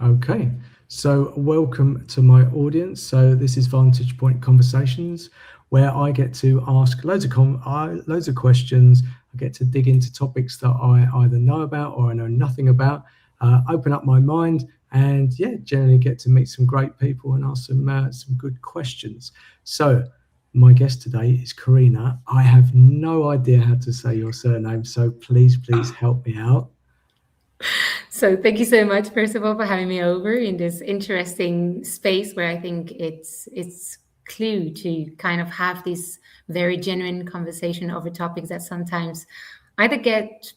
Okay, so welcome to my audience. So this is Vantage Point Conversations, where I get to ask loads of questions. I get to dig into topics that I either know about or I know nothing about, open up my mind, and generally get to meet some great people and ask some good questions. So my guest today is Karina. I have no idea how to say your surname, so please help me out. So thank you so much, first of all, for having me over in this interesting space where I think it's clue to kind of have this very genuine conversation over topics that sometimes either get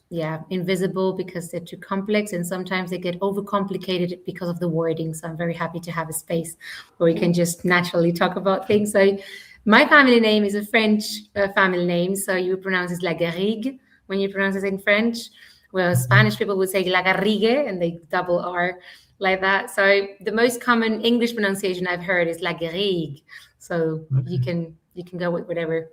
invisible because they're too complex, and sometimes they get overcomplicated because of the wording. So I'm very happy to have a space where we can just naturally talk about things. So my family name is a French family name, so you pronounce it Lagarrigue when you pronounce it in French. Well, Spanish people would say Lagarrigue, and they double R like that. So the most common English pronunciation I've heard is Lagarrigue. So you can go with whatever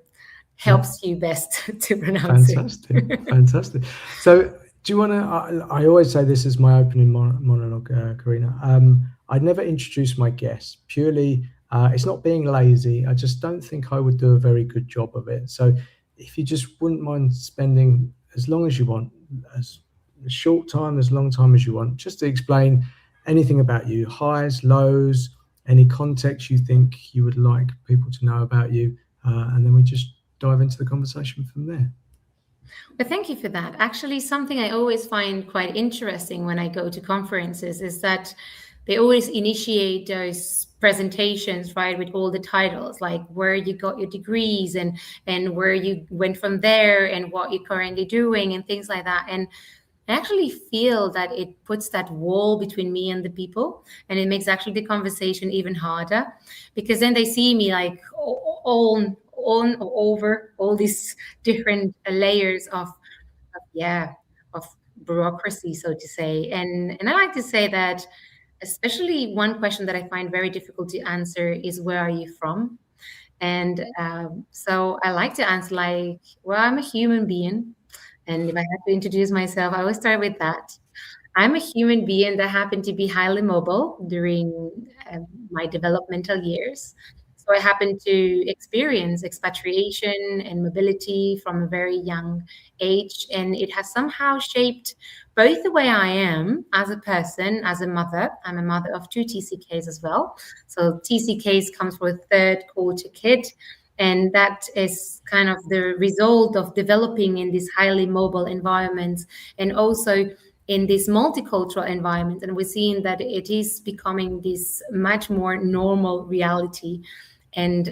helps you best to pronounce it. Fantastic. So do you want to, I always say this is my opening monologue, Karina. I'd never introduce my guests. Purely, it's not being lazy. I just don't think I would do a very good job of it. So if you just wouldn't mind spending as long as you want, as short time, as long time as you want, just to explain anything about you, highs, lows, any context you think you would like people to know about you, and then we just dive into the conversation from there. Well, thank you for that. Actually, something I always find quite interesting when I go to conferences is that they always initiate those presentations, right, with all the titles, like where you got your degrees and where you went from there and what you're currently doing and things like that. And I actually feel that it puts that wall between me and the people, and it makes actually the conversation even harder, because then they see me like on over all these different layers of bureaucracy, so to say. And I like to say that, especially one question that I find very difficult to answer is, where are you from? And so I like to answer like, well, I'm a human being. And if I have to introduce myself, I always start with that. I'm a human being that happened to be highly mobile during my developmental years. So I happened to experience expatriation and mobility from a very young age. And it has somehow shaped both the way I am as a person, as a mother. I'm a mother of 2 TCKs as well. So TCKs comes for a third quarter kid. And that is kind of the result of developing in these highly mobile environments, and also in this multicultural environment. And we're seeing that it is becoming this much more normal reality. And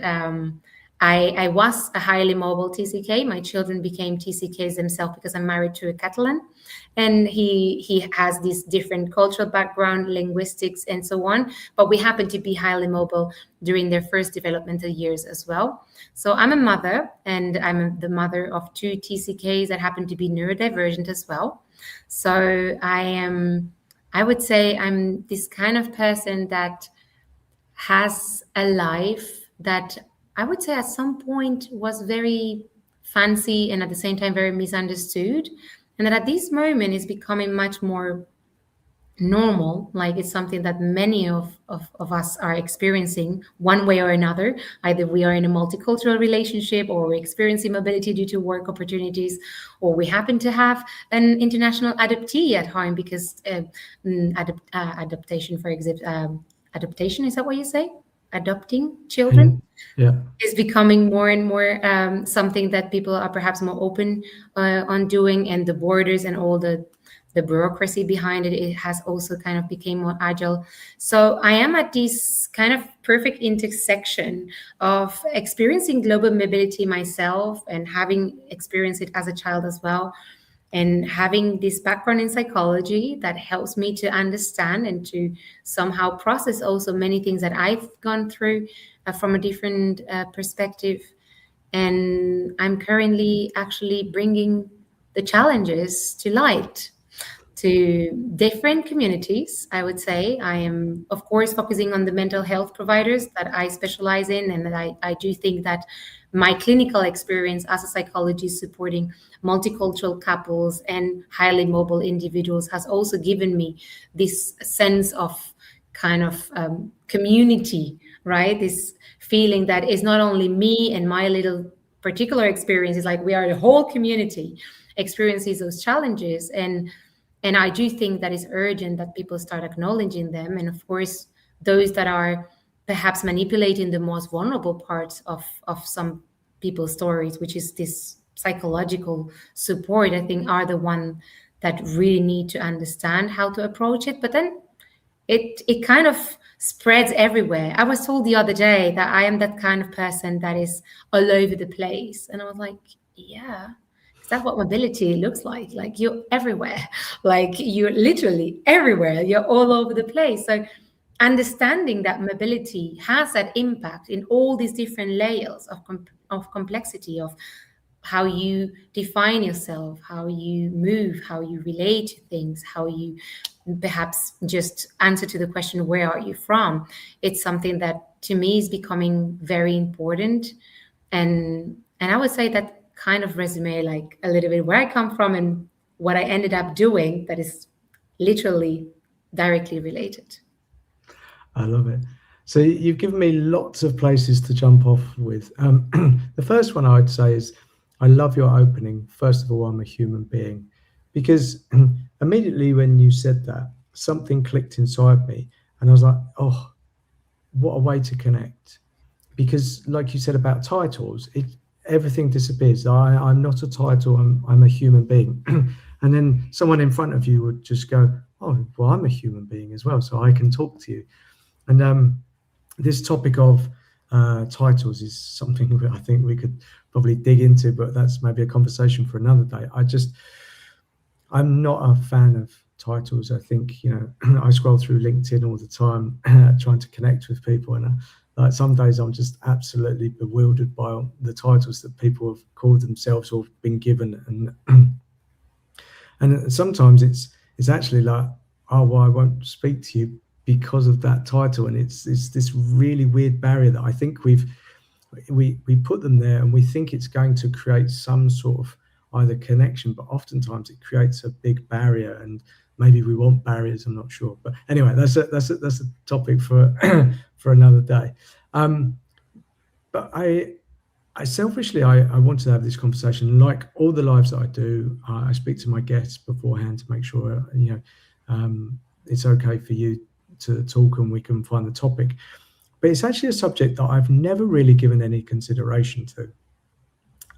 I was a highly mobile TCK. My children became TCKs themselves because I'm married to a Catalan, and he has this different cultural background, linguistics, and so on. But we happen to be highly mobile during their first developmental years as well. So I'm a mother, and I'm the mother of 2 TCKs that happen to be neurodivergent as well. So I would say I'm this kind of person that has a life that I would say at some point was very fancy and at the same time very misunderstood. And that at this moment is becoming much more normal, like it's something that many of us are experiencing one way or another. Either we are in a multicultural relationship, or we're experiencing mobility due to work opportunities, or we happen to have an international adoptee at home because adaptation, for example, adaptation, is that what you say? Adopting children is becoming more and more something that people are perhaps more open on doing, and the borders and all the bureaucracy behind it has also kind of became more agile. So I am at this kind of perfect intersection of experiencing global mobility myself and having experienced it as a child as well, and having this background in psychology that helps me to understand and to somehow process also many things that I've gone through from a different perspective. And I'm currently actually bringing the challenges to light to different communities. I would say I am, of course, focusing on the mental health providers that I specialize in, and that I do think that my clinical experience as a psychologist supporting multicultural couples and highly mobile individuals has also given me this sense of kind of community, right? This feeling that is not only me and my little particular experience, is like we are the whole community experiences those challenges. And I do think that it's urgent that people start acknowledging them. And of course, those that are perhaps manipulating the most vulnerable parts of some people's stories, which is this psychological support, I think are the one that really need to understand how to approach it. But then it kind of spreads everywhere. I was told the other day that I am that kind of person that is all over the place. And I was like, yeah, because that's what mobility looks like. Like you're everywhere. Like you're literally everywhere. You're all over the place. So understanding that mobility has that impact in all these different layers of complexity, of how you define yourself, how you move, how you relate to things, how you perhaps just answer to the question, where are you from? It's something that to me is becoming very important. And I would say that kind of resume like a little bit where I come from and what I ended up doing that is literally directly related. I love it. So you've given me lots of places to jump off with. The first one I'd say is, I love your opening. First of all, I'm a human being, because immediately when you said that, something clicked inside me, and I was like, oh, what a way to connect. Because like you said about titles, everything disappears. I'm not a title, I'm a human being. And then someone in front of you would just go, oh, well, I'm a human being as well, so I can talk to you. And this topic of titles is something that I think we could probably dig into, but that's maybe a conversation for another day. I'm not a fan of titles. I think, I scroll through LinkedIn all the time trying to connect with people, and like some days I'm just absolutely bewildered by the titles that people have called themselves or been given, and sometimes it's actually like, oh, well, I won't speak to you because of that title. And it's this really weird barrier that I think we put them there, and we think it's going to create some sort of either connection, but oftentimes it creates a big barrier, and maybe we want barriers, I'm not sure. But anyway, that's a topic for for another day. But I selfishly, I wanted to have this conversation. Like all the lives that I do, I speak to my guests beforehand to make sure it's okay for you to talk and we can find the topic. But it's actually a subject that I've never really given any consideration to.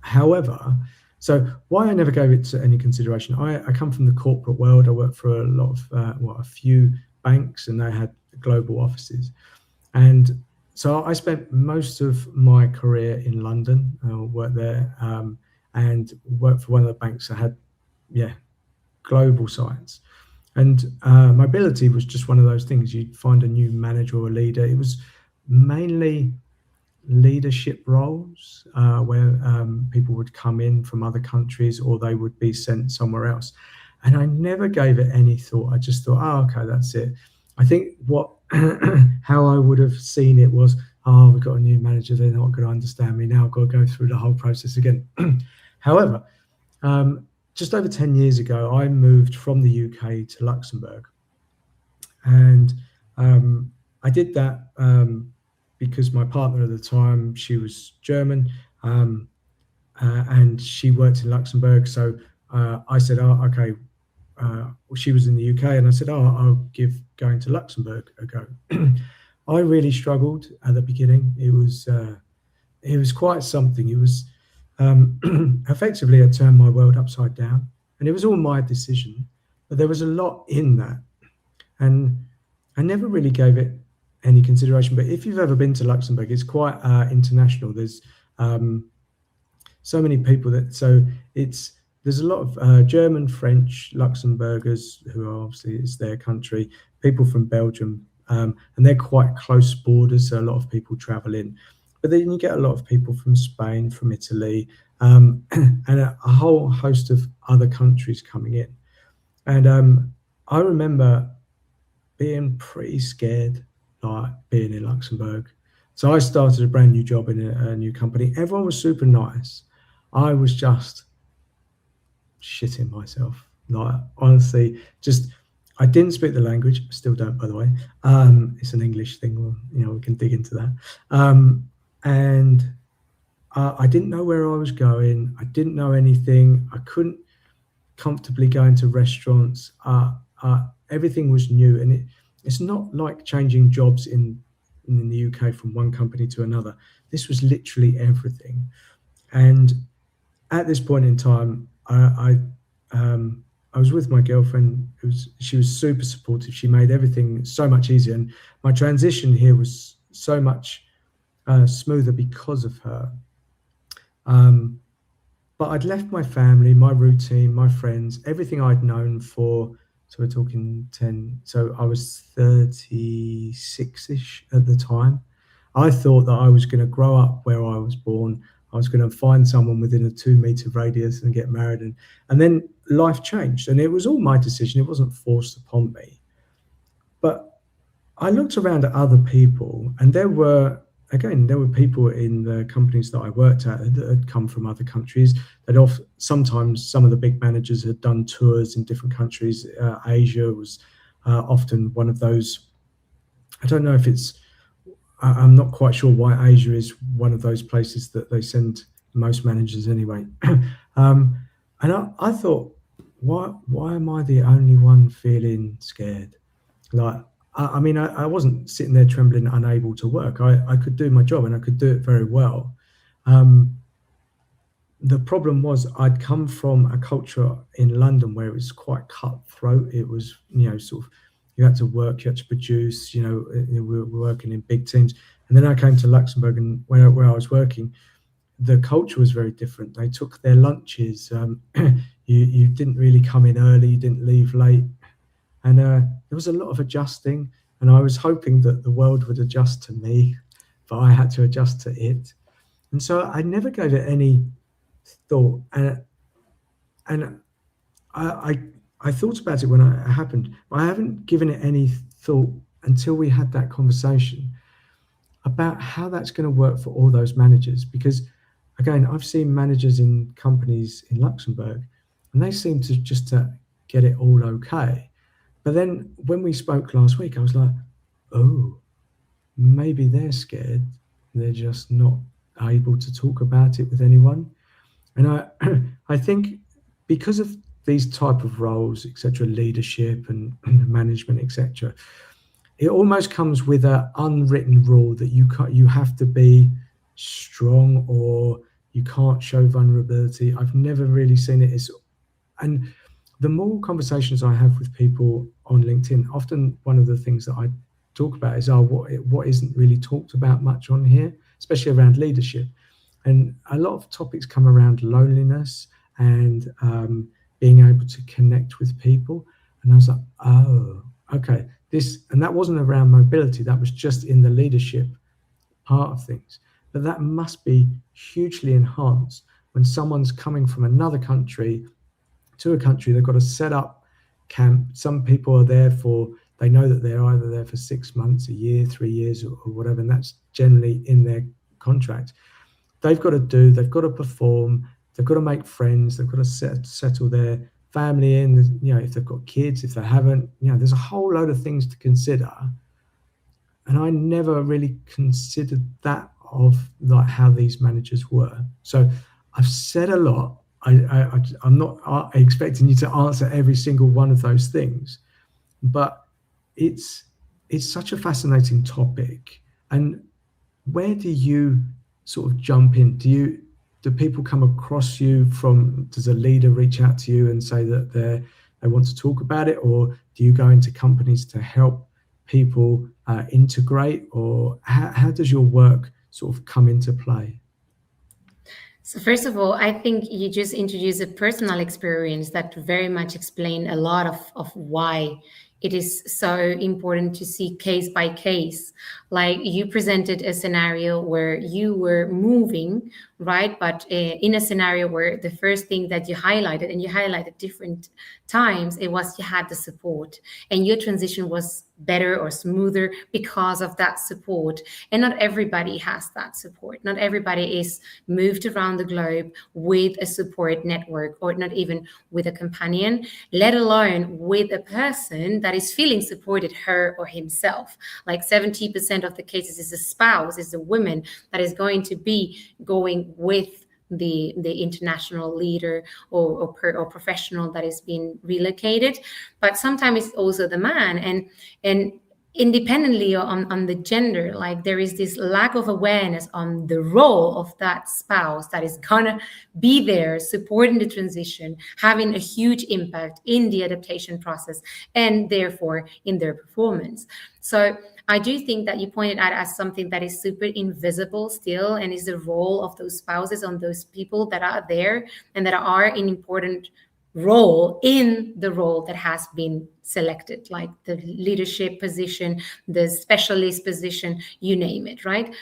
However, so why I never gave it to any consideration, I come from the corporate world. I worked for a lot of, a few banks, and they had global offices. And so I spent most of my career in London, worked there, and worked for one of the banks that had, global sites. And mobility was just one of those things. You'd find a new manager or a leader. It was mainly leadership roles where people would come in from other countries, or they would be sent somewhere else. And I never gave it any thought. I just thought, oh, okay, that's it. I think how I would have seen it was, oh, we've got a new manager. They're not going to understand me now. I've got to go through the whole process again. However, just over 10 years ago, I moved from the UK to Luxembourg. And I did that because my partner at the time, she was German, and she worked in Luxembourg. So I said, oh, okay. She was in the UK, and I said, oh, I'll give going to Luxembourg a go. I really struggled at the beginning. It was quite something. It was effectively, I turned my world upside down, and it was all my decision, but there was a lot in that, and I never really gave it any consideration. But if you've ever been to Luxembourg, it's quite international. There's so many people there's a lot of German, French, Luxembourgers who are obviously, it's their country, people from Belgium, and they're quite close borders, so a lot of people travel in. But then you get a lot of people from Spain, from Italy, and a whole host of other countries coming in. And I remember being pretty scared, like being in Luxembourg. So I started a brand new job in a new company. Everyone was super nice. I was just shitting myself. Like, honestly, I didn't speak the language, still don't, by the way. It's an English thing, we can dig into that. And I didn't know where I was going. I didn't know anything. I couldn't comfortably go into restaurants. Everything was new, and it's not like changing jobs in the UK from one company to another. This was literally everything. And at this point in time, I was with my girlfriend. She was super supportive. She made everything so much easier, and my transition here was so much smoother because of her. But I'd left my family, my routine, my friends, everything I'd known for. So we're talking 10. So I was 36-ish at the time. I thought that I was going to grow up where I was born. I was going to find someone within a 2 meter radius and get married. And then life changed. And it was all my decision. It wasn't forced upon me. But I looked around at other people, and there were people in the companies that I worked at that had come from other countries. Sometimes some of the big managers had done tours in different countries. Asia was often one of those. I don't know if I'm not quite sure why Asia is one of those places that they send most managers anyway. And I thought, why am I the only one feeling scared? Like, I mean, I wasn't sitting there trembling, unable to work. I could do my job, and I could do it very well. The problem was I'd come from a culture in London where it was quite cutthroat. It was, sort of, you had to work, you had to produce, we were working in big teams. And then I came to Luxembourg, and where I was working, the culture was very different. They took their lunches. You didn't really come in early, you didn't leave late. And there was a lot of adjusting, and I was hoping that the world would adjust to me, but I had to adjust to it. And so I never gave it any thought. And I thought about it when it happened, but I haven't given it any thought until we had that conversation about how that's going to work for all those managers. Because, again, I've seen managers in companies in Luxembourg, and they seem to just get it all okay. But then when we spoke last week, I was like, oh, maybe they're scared. They're just not able to talk about it with anyone. And I think because of these type of roles, etc., leadership and management, etc., it almost comes with an unwritten rule that you have to be strong, or you can't show vulnerability. I've never really seen it and the more conversations I have with people on LinkedIn, often one of the things that I talk about is what isn't really talked about much on here, especially around leadership. And a lot of topics come around loneliness and being able to connect with people. And I was like, oh, okay. And that wasn't around mobility. That was just in the leadership part of things. But that must be hugely enhanced when someone's coming from another country to a country. They've got to set up camp. Some people are there they know that they're either there for 6 months, a year, 3 years, or whatever, and that's generally in their contract. They've got to perform, they've got to make friends, they've got to settle their family in, if they've got kids, if they haven't, there's a whole load of things to consider. And I never really considered that of like how these managers were. So I've said a lot. I'm not expecting you to answer every single one of those things, but it's such a fascinating topic. And where do you sort of jump in? Do people come across you does a leader reach out to you and say that they want to talk about it, or do you go into companies to help people integrate, or how does your work sort of come into play? So first of all, I think you just introduced a personal experience that very much explained a lot of why it is so important to see case by case. Like, you presented a scenario where you were moving right? But in a scenario where the first thing that you highlighted, and you highlighted different times, it was you had the support, and your transition was better or smoother because of that support. And not everybody has that support. Not everybody is moved around the globe with a support network, or not even with a companion, let alone with a person that is feeling supported, her or himself. Like 70% of the cases is a spouse, is a woman that is going to be going with the international leader or professional that is being relocated. But sometimes it's also the man, and independently on the gender, like there is this lack of awareness on the role of that spouse that is gonna be there supporting the transition, having a huge impact in the adaptation process, and therefore in their performance. So I do think that you pointed out as something that is super invisible still, and is the role of those spouses on those people that are there and that are an important role in the role that has been selected, like the leadership position, the specialist position, you name it, right?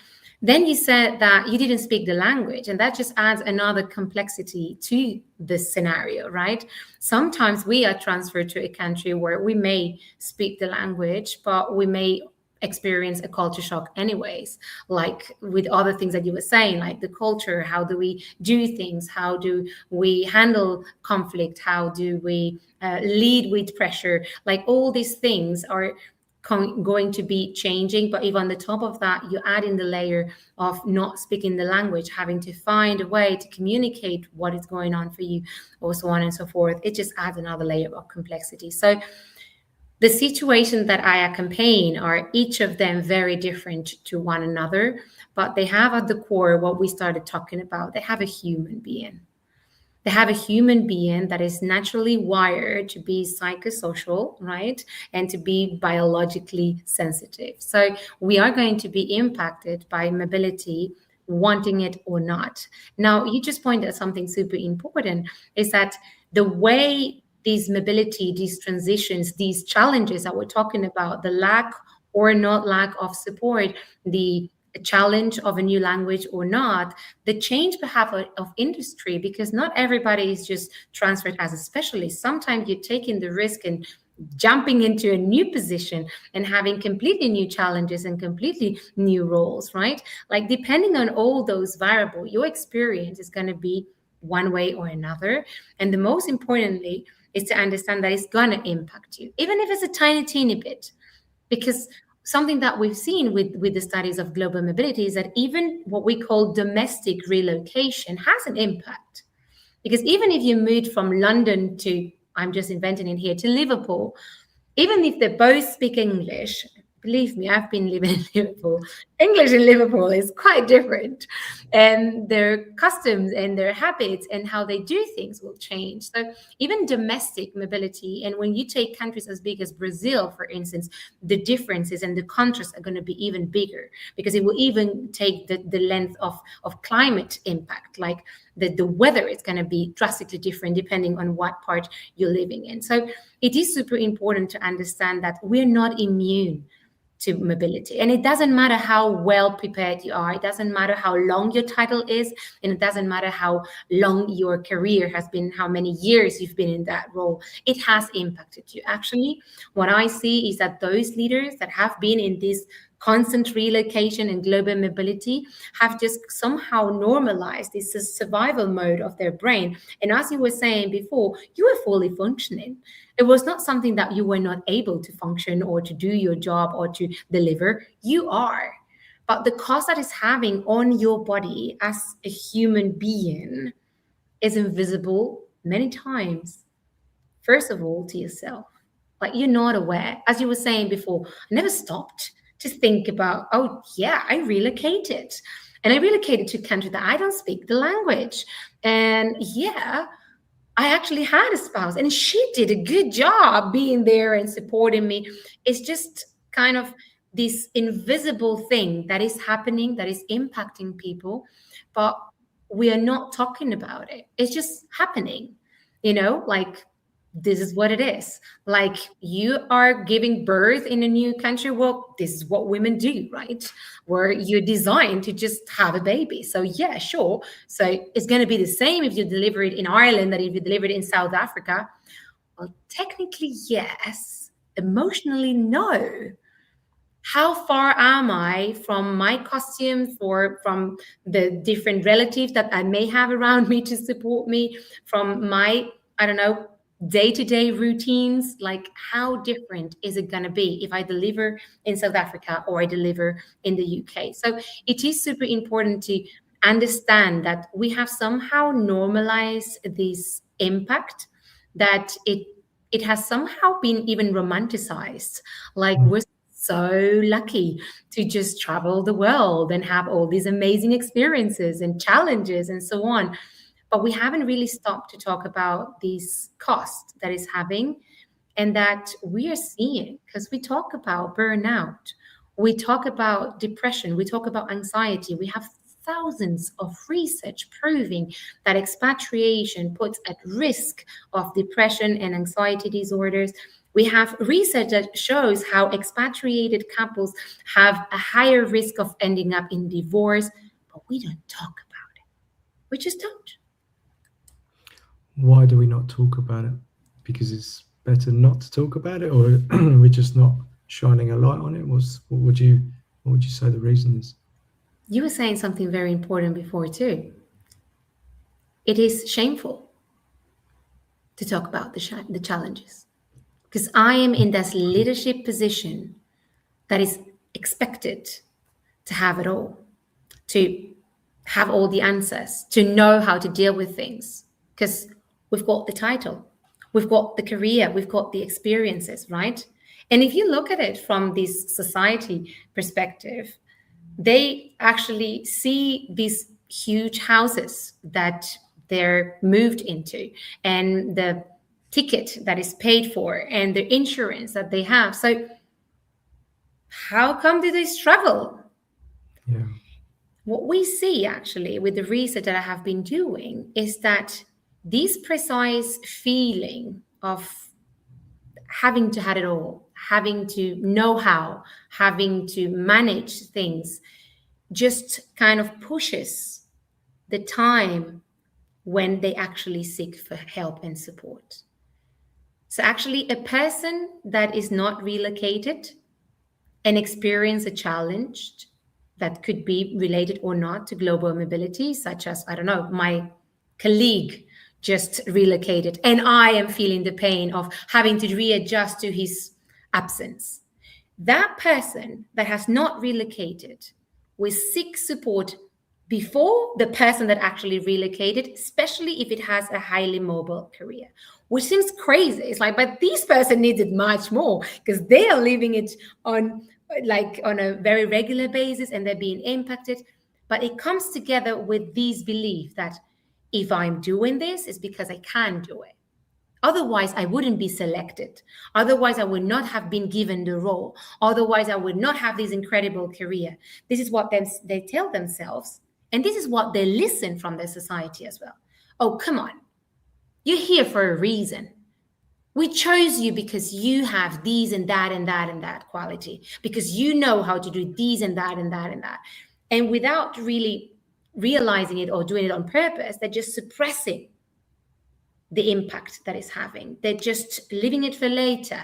Then you said that you didn't speak the language, and that just adds another complexity to this scenario, right? Sometimes we are transferred to a country where we may speak the language, but we may experience a culture shock anyways, like with other things that you were saying, like the culture, how do we do things, how do we handle conflict, how do we lead with pressure, like all these things are going to be changing. But even on the top of that, you add in the layer of not speaking the language, having to find a way to communicate what is going on for you, or so on and so forth. It just adds another layer of complexity. So the situations that I accompany are each of them very different to one another, but they have at the core what we started talking about. They have a human being. They have a human being that is naturally wired to be psychosocial, right? And to be biologically sensitive. So we are going to be impacted by mobility, wanting it or not. Now, you just pointed out something super important, is that the way these mobility, these transitions, these challenges that we're talking about, the lack or not lack of support, the challenge of a new language or not, the change perhaps of industry, because not everybody is just transferred as a specialist. Sometimes you're taking the risk and jumping into a new position and having completely new challenges and completely new roles, right? Like depending on all those variables, your experience is going to be one way or another. And the most importantly is to understand that it's going to impact you, even if it's a tiny, teeny bit. Because something that we've seen with the studies of global mobility is that even what we call domestic relocation has an impact. Because even if you moved from London to, I'm just inventing it here, to Liverpool, even if they both speak English, believe me, I've been living in Liverpool. English in Liverpool is quite different. And their customs and their habits and how they do things will change. So even domestic mobility, and when you take countries as big as Brazil, for instance, the differences and the contrasts are going to be even bigger, because it will even take the length of climate impact. Like the weather is going to be drastically different depending on what part you're living in. So it is super important to understand that we're not immune to mobility. And it doesn't matter how well prepared you are. It doesn't matter how long your title is. And it doesn't matter how long your career has been, how many years you've been in that role. It has impacted you. Actually, what I see is that those leaders that have been in this constant relocation and global mobility have just somehow normalized this survival mode of their brain. And as you were saying before, you were fully functioning. It was not something that you were not able to function or to do your job or to deliver. You are. But the cost that is having on your body as a human being is invisible many times. First of all, to yourself. Like you're not aware. As you were saying before, I never stopped to think about, oh, yeah, I relocated. And I relocated to a country that I don't speak the language. And yeah, I actually had a spouse and she did a good job being there and supporting me. It's just kind of this invisible thing that is happening, that is impacting people, but we are not talking about it. It's just happening, like this is what it is. Like, you are giving birth in a new country. Well, this is what women do, right? Where you're designed to just have a baby. So yeah, sure. So it's going to be the same if you deliver it in Ireland that if you deliver it in South Africa. Well, technically, yes. Emotionally, no. How far am I from my costumes, or from the different relatives that I may have around me to support me, from my, I don't know, day-to-day routines? Like, how different is it going to be if I deliver in South Africa or I deliver in the UK? So it is super important to understand that we have somehow normalized this impact, that it has somehow been even romanticized. Like, we're so lucky to just travel the world and have all these amazing experiences and challenges and so on. But we haven't really stopped to talk about these costs that is having, and that we are seeing, because we talk about burnout, we talk about depression, we talk about anxiety. We have thousands of research proving that expatriation puts at risk of depression and anxiety disorders. We have research that shows how expatriated couples have a higher risk of ending up in divorce, but we don't talk about it. We just don't. Why do we not talk about it? Because it's better not to talk about it, or we're just not shining a light on it? What would you say the reason is? You were saying something very important before too. It is shameful to talk about the challenges, because I am in this leadership position that is expected to have it all, to have all the answers, to know how to deal with things, because we've got the title, we've got the career, we've got the experiences, right? And if you look at it from this society perspective, they actually see these huge houses that they're moved into, and the ticket that is paid for, and the insurance that they have. So how come do they struggle? Yeah. What we see actually with the research that I have been doing is that this precise feeling of having to have it all, having to know how, having to manage things, just kind of pushes the time when they actually seek for help and support. So actually, a person that is not relocated and experience a challenge that could be related or not to global mobility, such as, I don't know, my colleague just relocated and I am feeling the pain of having to readjust to his absence. That person that has not relocated will seek support before the person that actually relocated, especially if it has a highly mobile career, which seems crazy. It's like, but this person needs it much more because they are living it on a very regular basis and they're being impacted. But it comes together with this belief that if I'm doing this, it's because I can do it. Otherwise, I wouldn't be selected. Otherwise, I would not have been given the role. Otherwise, I would not have this incredible career. This is what they tell themselves. And this is what they listen from their society as well. Oh, come on. You're here for a reason. We chose you because you have these and that and that and that quality, because you know how to do these and that and that and that. And without really realizing it or doing it on purpose, they're just suppressing the impact that it's having. They're just living it for later,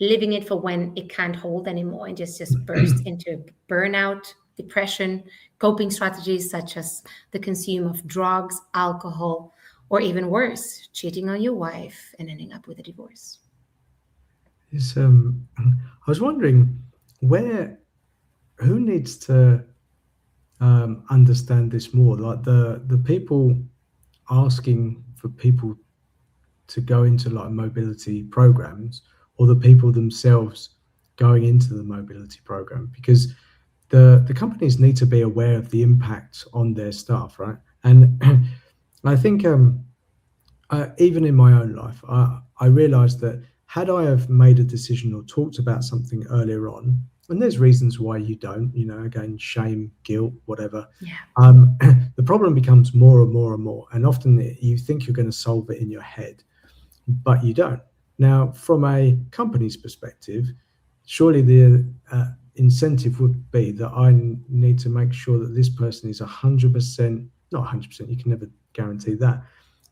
living it for when it can't hold anymore, and just burst into burnout, depression, coping strategies such as the consume of drugs, alcohol, or even worse, cheating on your wife and ending up with a divorce. I was wondering who needs to understand this more, like the people asking for people to go into like mobility programs, or the people themselves going into the mobility program, because the companies need to be aware of the impact on their staff, right? And I think even in my own life, I realized that had I have made a decision or talked about something earlier on, and there's reasons why you don't, again, shame, guilt, whatever. Yeah. The problem becomes more and more and more. And often you think you're going to solve it in your head, but you don't. Now, from a company's perspective, surely the incentive would be that I need to make sure that this person is 100%, not 100%, you can never guarantee that,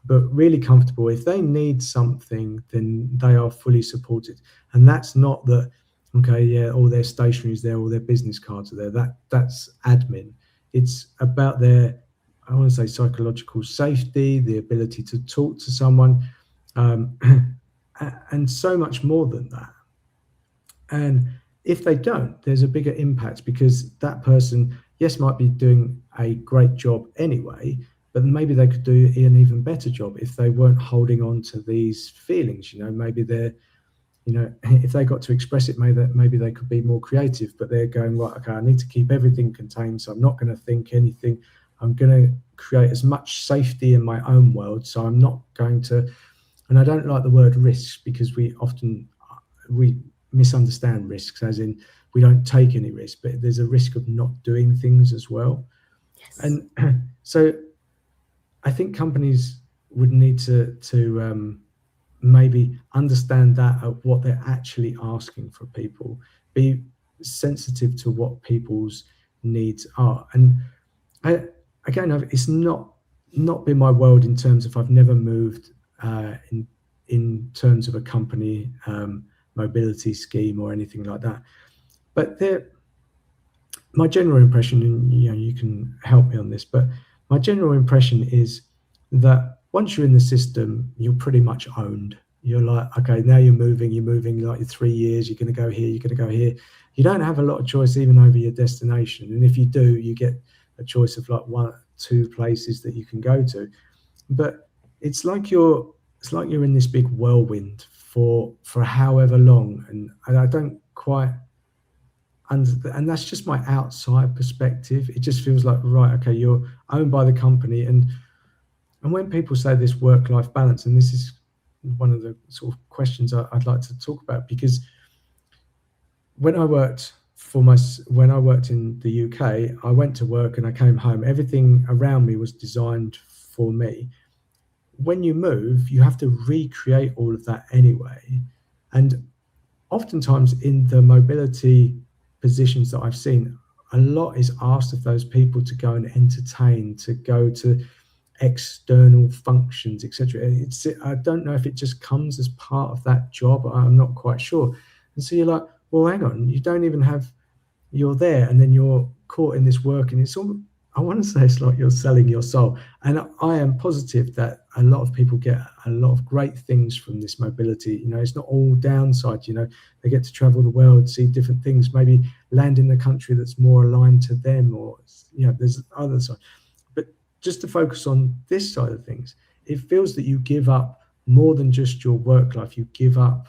but really comfortable. If they need something, then they are fully supported. And that's not that, okay, yeah, all their stationery is there, all their business cards are there. That's admin. It's about their, I want to say, psychological safety, the ability to talk to someone, and so much more than that. And if they don't, there's a bigger impact, because that person, yes, might be doing a great job anyway, but maybe they could do an even better job if they weren't holding on to these feelings. Maybe they're, if they got to express it, maybe they could be more creative, but they're going, right, okay, I need to keep everything contained, so I'm not going to think anything. I'm going to create as much safety in my own world, so I'm not going to, and I don't like the word risks, because we misunderstand risks, as in we don't take any risk, but there's a risk of not doing things as well. Yes. And so I think companies would need to maybe understand that what they're actually asking for people, be sensitive to what people's needs are. And it's not been my world in terms of, I've never moved in terms of a company mobility scheme or anything like that. But my general impression, and you can help me on this, but my general impression is that once you're in the system, you're pretty much owned. You're like, okay, now you're moving like 3 years, you're going to go here, you're going to go here. You don't have a lot of choice even over your destination. And if you do, you get a choice of like 1 or 2 places that you can go to. But it's like you're in this big whirlwind for however long. And I don't quite understand, and that's just my outside perspective. It just feels like, right, okay, you're owned by the company. And when people say this work-life balance, and this is one of the sort of questions I'd like to talk about, because when I worked in the UK, I went to work and I came home. Everything around me was designed for me. When you move, you have to recreate all of that anyway. And oftentimes in the mobility positions that I've seen, a lot is asked of those people to go and entertain, to go to external functions, etc. I don't know if it just comes as part of that job. I'm not quite sure. And so you're like, well, hang on, you're there, and then you're caught in this work, and it's all, I want to say, it's like you're selling your soul. And I am positive that a lot of people get a lot of great things from this mobility. It's not all downside. They get to travel the world, see different things, maybe land in a country that's more aligned to them, or there's other side. But just to focus on this side of things, it feels that you give up more than just your work life. You give up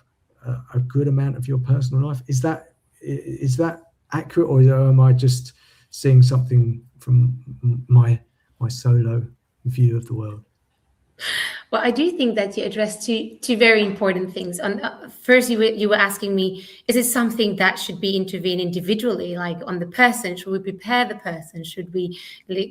a good amount of your personal life. Is that accurate, or am I just seeing something from my solo view of the world? Well, I do think that you addressed two very important things. First, you were asking me, is it something that should be intervened individually, like on the person? Should we prepare the person? Should we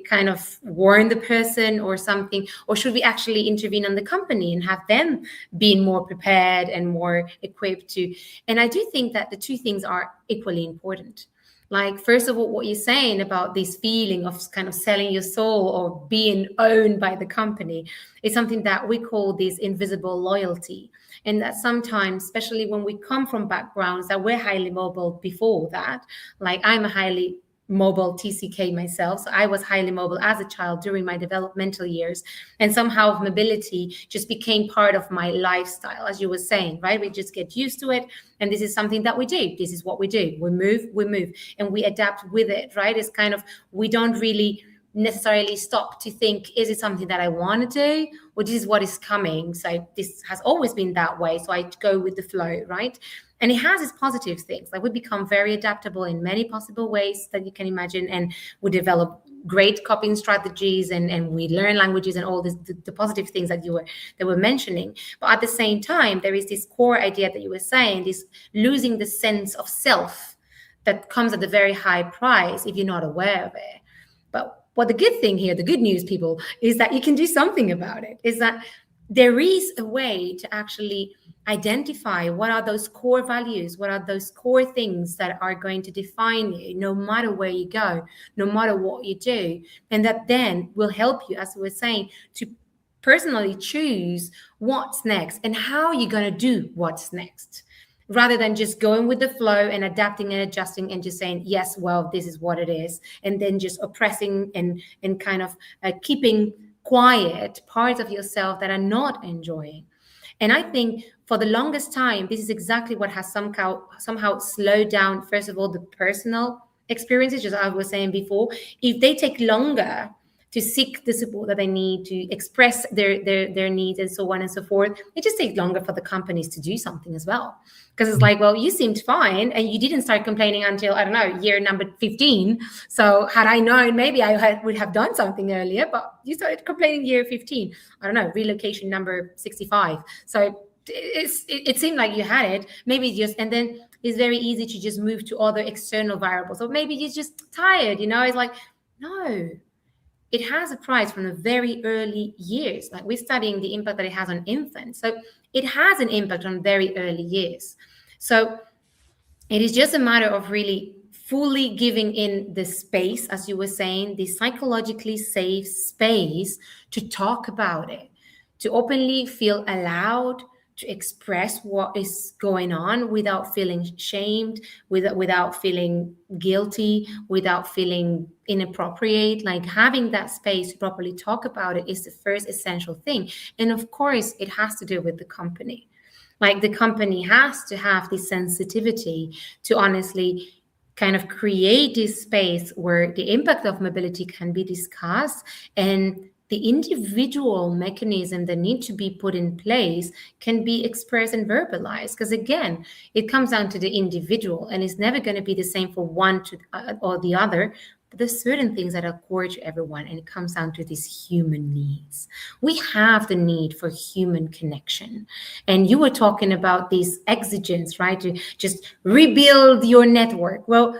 kind of warn the person or something? Or should we actually intervene on the company and have them being more prepared and more equipped to? And I do think that the two things are equally important. Like, first of all, what you're saying about this feeling of kind of selling your soul or being owned by the company is something that we call this invisible loyalty. And that sometimes, especially when we come from backgrounds that we're highly mobile before that, like I'm a highly mobile TCK myself. So I was highly mobile as a child during my developmental years. And somehow mobility just became part of my lifestyle, as you were saying, right? We just get used to it. And this is something that we do. This is what we do. We move, and we adapt with it, right? It's kind of, we don't really necessarily stop to think, is it something that I want to do, or this is what is coming? So this has always been that way. So I go with the flow, right? And it has its positive things. Like, we become very adaptable in many possible ways that you can imagine. And we develop great coping strategies, and we learn languages and all this, the positive things that were mentioning. But at the same time, there is this core idea that you were saying, this losing the sense of self that comes at a very high price if you're not aware of it. But what the good thing here, the good news, people, is that you can do something about it. Is that there is a way to actually identify what are those core values, what are those core things that are going to define you no matter where you go, no matter what you do. And that then will help you, as we were saying, to personally choose what's next and how you're going to do what's next, rather than just going with the flow and adapting and adjusting and just saying, yes, well, this is what it is, and then just oppressing and kind of keeping quiet parts of yourself that are not enjoying. And I think for the longest time, this is exactly what has somehow slowed down, first of all, the personal experiences, just as I was saying before. If they take longer to seek the support that they need, to express their needs and so on and so forth, it just takes longer for the companies to do something as well. Because it's like, well, you seemed fine and you didn't start complaining until, I don't know, year number 15. So had I known, maybe I would have done something earlier, but you started complaining year 15. I don't know, relocation number 65. So it seemed like you had it. Maybe just, and then it's very easy to just move to other external variables. Or maybe you're just tired, it's like, no. It has a price from the very early years. Like we're studying the impact that it has on infants. So it has an impact on very early years. So it is just a matter of really fully giving in the space, as you were saying, the psychologically safe space to talk about it, to openly feel allowed to express what is going on without feeling shamed, without feeling guilty, without feeling inappropriate. Like having that space to properly talk about it is the first essential thing. And of course, it has to do with the company. Like the company has to have this sensitivity to honestly kind of create this space where the impact of mobility can be discussed, and the individual mechanism that need to be put in place can be expressed and verbalized. Because again, it comes down to the individual, and it's never going to be the same for one or the other. But there's certain things that are core to everyone, and it comes down to these human needs. We have the need for human connection. And you were talking about these exigence, right? To just rebuild your network. Well,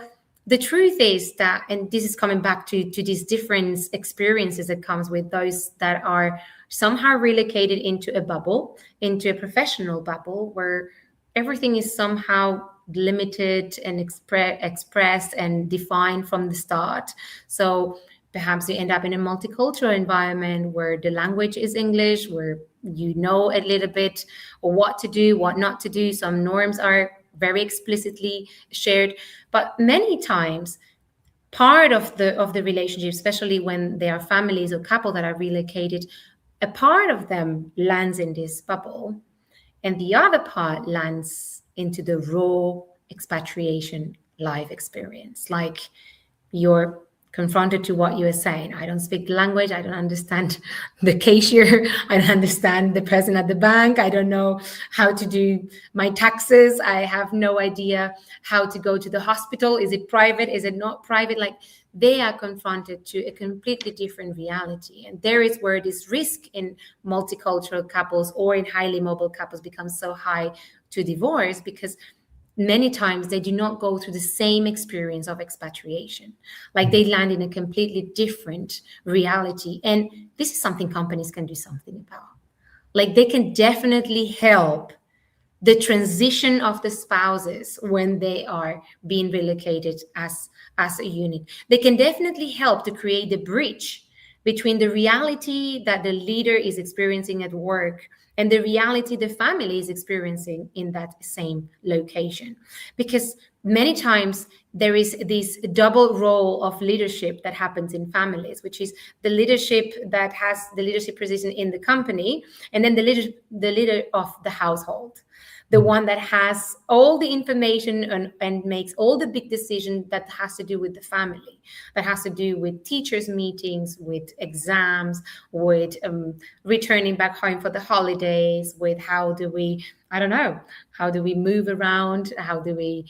the truth is that, and this is coming back to these different experiences that comes with those that are somehow relocated into a bubble, into a professional bubble, where everything is somehow limited and expressed and defined from the start. So perhaps you end up in a multicultural environment where the language is English, where you know a little bit or what to do, what not to do. Some norms are very explicitly shared, but many times part of the relationship, especially when they are families or couple that are relocated, a part of them lands in this bubble and the other part lands into the raw expatriation life experience. Like you're confronted to what you are saying. I don't speak the language. I don't understand the cashier. I don't understand the person at the bank. I don't know how to do my taxes. I have no idea how to go to the hospital. Is it private? Is it not private? Like they are confronted to a completely different reality. And there is where this risk in multicultural couples or in highly mobile couples becomes so high to divorce, because many times they do not go through the same experience of expatriation. Like they land in a completely different reality. And this is something companies can do something about. Like they can definitely help the transition of the spouses when they are being relocated as a unit. They can definitely help to create the bridge between the reality that the leader is experiencing at work and the reality the family is experiencing in that same location. Because many times there is this double role of leadership that happens in families, which is the leadership that has the leadership position in the company, and then the leader of the household, the one that has all the information and makes all the big decisions that has to do with the family, that has to do with teachers' meetings, with exams, with returning back home for the holidays, with how do we move around, how do we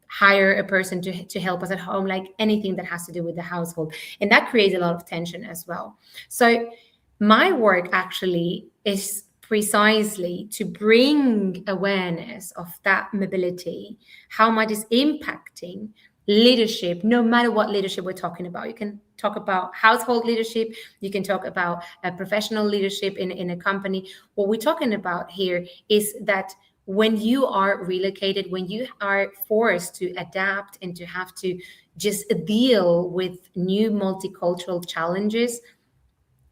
hire a person to help us at home, like anything that has to do with the household. And that creates a lot of tension as well. So my work actually is precisely to bring awareness of that mobility, how much is impacting leadership, no matter what leadership we're talking about. You can talk about household leadership, you can talk about professional leadership in a company. What we're talking about here is that when you are relocated, when you are forced to adapt and to have to just deal with new multicultural challenges,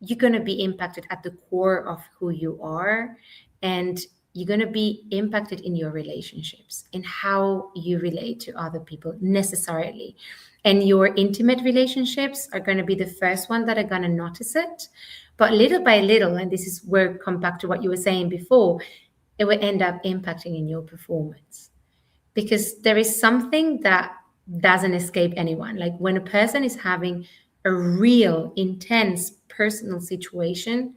you're going to be impacted at the core of who you are, and you're going to be impacted in your relationships, in how you relate to other people necessarily. And your intimate relationships are going to be the first one that are going to notice it. But little by little, and this is where come back to what you were saying before, it will end up impacting in your performance. Because there is something that doesn't escape anyone. Like when a person is having a real, intense personal situation,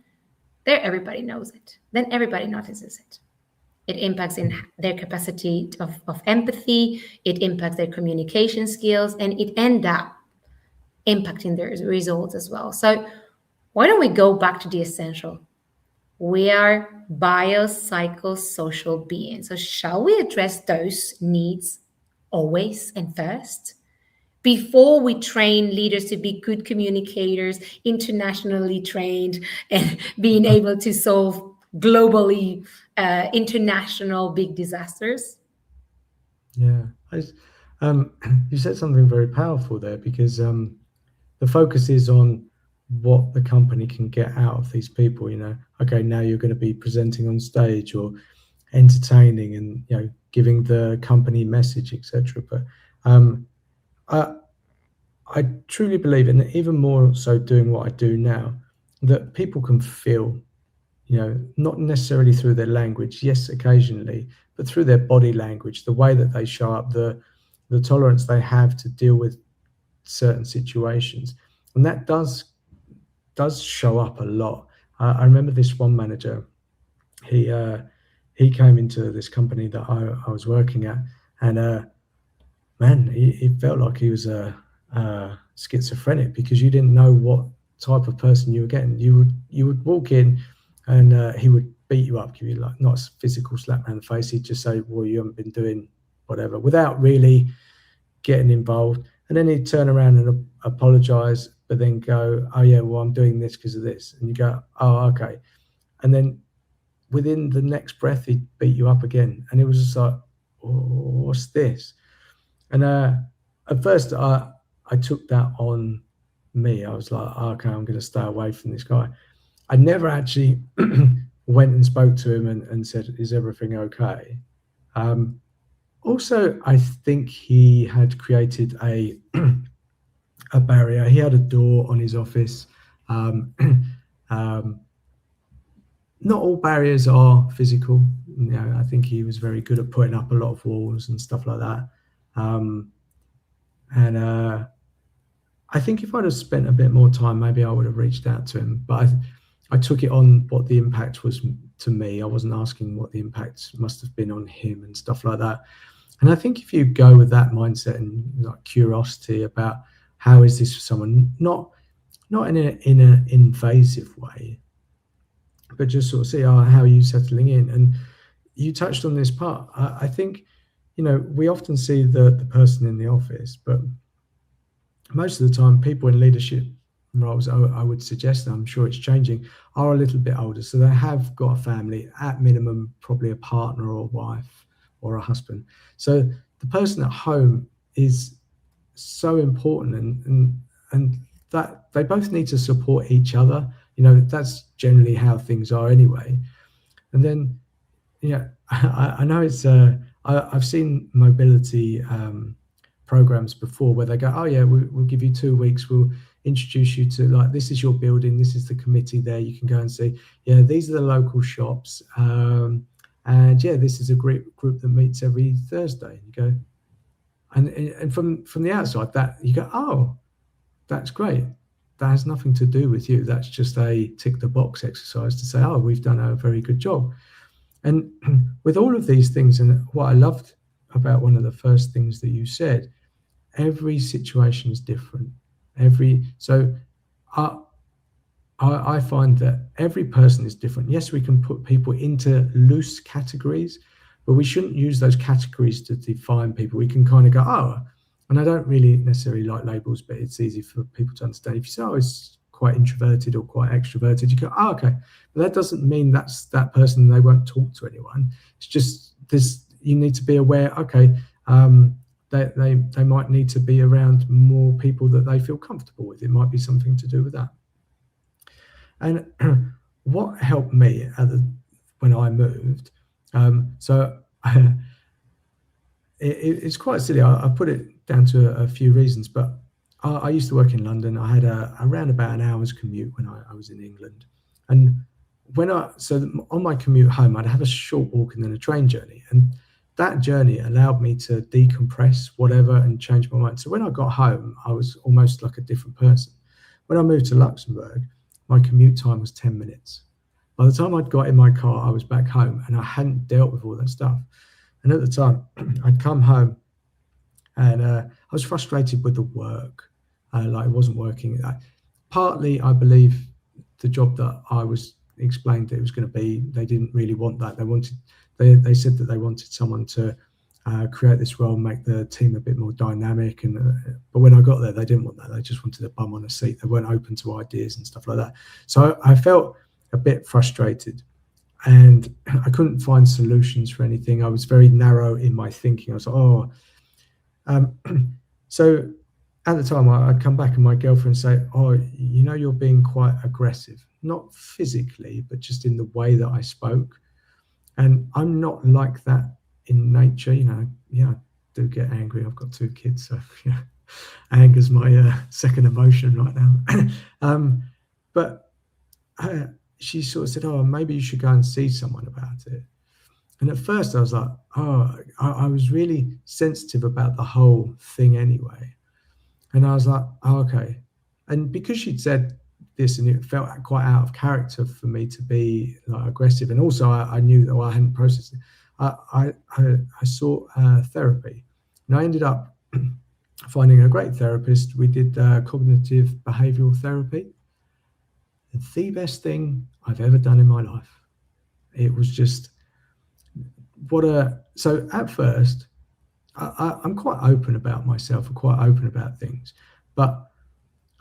there everybody knows it. Then everybody notices it. It impacts in their capacity of empathy, it impacts their communication skills, and it ends up impacting their results as well. So why don't we go back to the essential? We are biopsychosocial beings. So shall we address those needs always and first? Before we train leaders to be good communicators, internationally trained, and being able to solve globally international big disasters? Yeah, you said something very powerful there, because the focus is on what the company can get out of these people. Okay, now you're going to be presenting on stage or entertaining and giving the company message, etc. But I truly believe, and even more so doing what I do now, that people can feel, not necessarily through their language, yes, occasionally, but through their body language, the way that they show up, the tolerance they have to deal with certain situations. And that does show up a lot. I remember this one manager, he came into this company that I was working at, and man, he felt like he was schizophrenic, because you didn't know what type of person you were getting. You would walk in, and he would beat you up, give you like not a physical slap around the face. He'd just say, "Well, you haven't been doing whatever," without really getting involved. And then he'd turn around and apologize, but then go, "Oh yeah, well, I'm doing this because of this." And you go, "Oh, okay." And then within the next breath, he'd beat you up again. And it was just like, oh, what's this? And at first, I took that on me. I was like, okay, I'm going to stay away from this guy. I never actually went and spoke to him and said, "Is everything okay?" Also, I think he had created a barrier. He had a door on his office. Not all barriers are physical. I think he was very good at putting up a lot of walls and stuff like that. And I think if I'd have spent a bit more time, maybe I would have reached out to him. But I took it on what the impact was to me. I wasn't asking what the impact must have been on him and stuff like that. And I think if you go with that mindset and like curiosity about how is this for someone, not in an invasive way, but just sort of see, how are you settling in? And you touched on this part. I think, we often see the person in the office, but most of the time people in leadership roles, I would suggest, and I'm sure it's changing, are a little bit older. So they have got a family, at minimum, probably a partner or a wife or a husband. So the person at home is so important, and that they both need to support each other. That's generally how things are anyway. And then, I know it's, I've seen mobility programs before where they go, "Oh yeah, we'll give you 2 weeks. We'll introduce you to, like, this is your building. This is the committee there. You can go and see, yeah, these are the local shops. And yeah, this is a group that meets every Thursday." You go, and from the outside, that you go, "Oh, that's great. That has nothing to do with you. That's just a tick the box exercise to say, oh, we've done a very good job." And with all of these things, and what I loved about one of the first things that you said, every situation is different. So I find that every person is different. Yes, we can put people into loose categories, but we shouldn't use those categories to define people. We can kind of go, "Oh, and I don't really necessarily like labels, but it's easy for people to understand. If you say, oh, it's quite introverted or quite extroverted, you go, oh, okay. But that doesn't mean that's that person, they won't talk to anyone. It's just this, you need to be aware, okay, they might need to be around more people that they feel comfortable with. It might be something to do with that. And what helped me when I moved, so it's quite silly. I put it down to a few reasons, but I used to work in London. I had around about an hour's commute when I was in England, and on my commute home, I'd have a short walk and then a train journey, and that journey allowed me to decompress whatever and change my mind. So when I got home, I was almost like a different person. When I moved to Luxembourg, my commute time was 10 minutes. By the time I'd got in my car, I was back home, and I hadn't dealt with all that stuff. And at the time, I'd come home and I was frustrated with the work, like it wasn't working. Partly, I believe the job that I was explained that it was going to be, they didn't really want that. They said that they wanted someone to create this role, make the team a bit more dynamic. But when I got there, they didn't want that. They just wanted a bum on a seat. They weren't open to ideas and stuff like that. So I felt a bit frustrated. And I couldn't find solutions for anything. I was very narrow in my thinking. I was like, so at the time I'd come back and my girlfriend would say, oh, you're being quite aggressive, not physically, but just in the way that I spoke. And I'm not like that in nature. I do get angry. I've got 2 kids, so anger's my second emotion right now. But she sort of said, oh, maybe you should go and see someone about it. And at first I was like, oh, I was really sensitive about the whole thing anyway. And I was like, oh, okay. And because she'd said this, and it felt quite out of character for me to be like aggressive. And also I knew that I hadn't processed it. I sought therapy, and I ended up finding a great therapist. We did cognitive behavioral therapy. The best thing I've ever done in my life. It was just so at first I'm quite open about myself, I'm quite open about things, but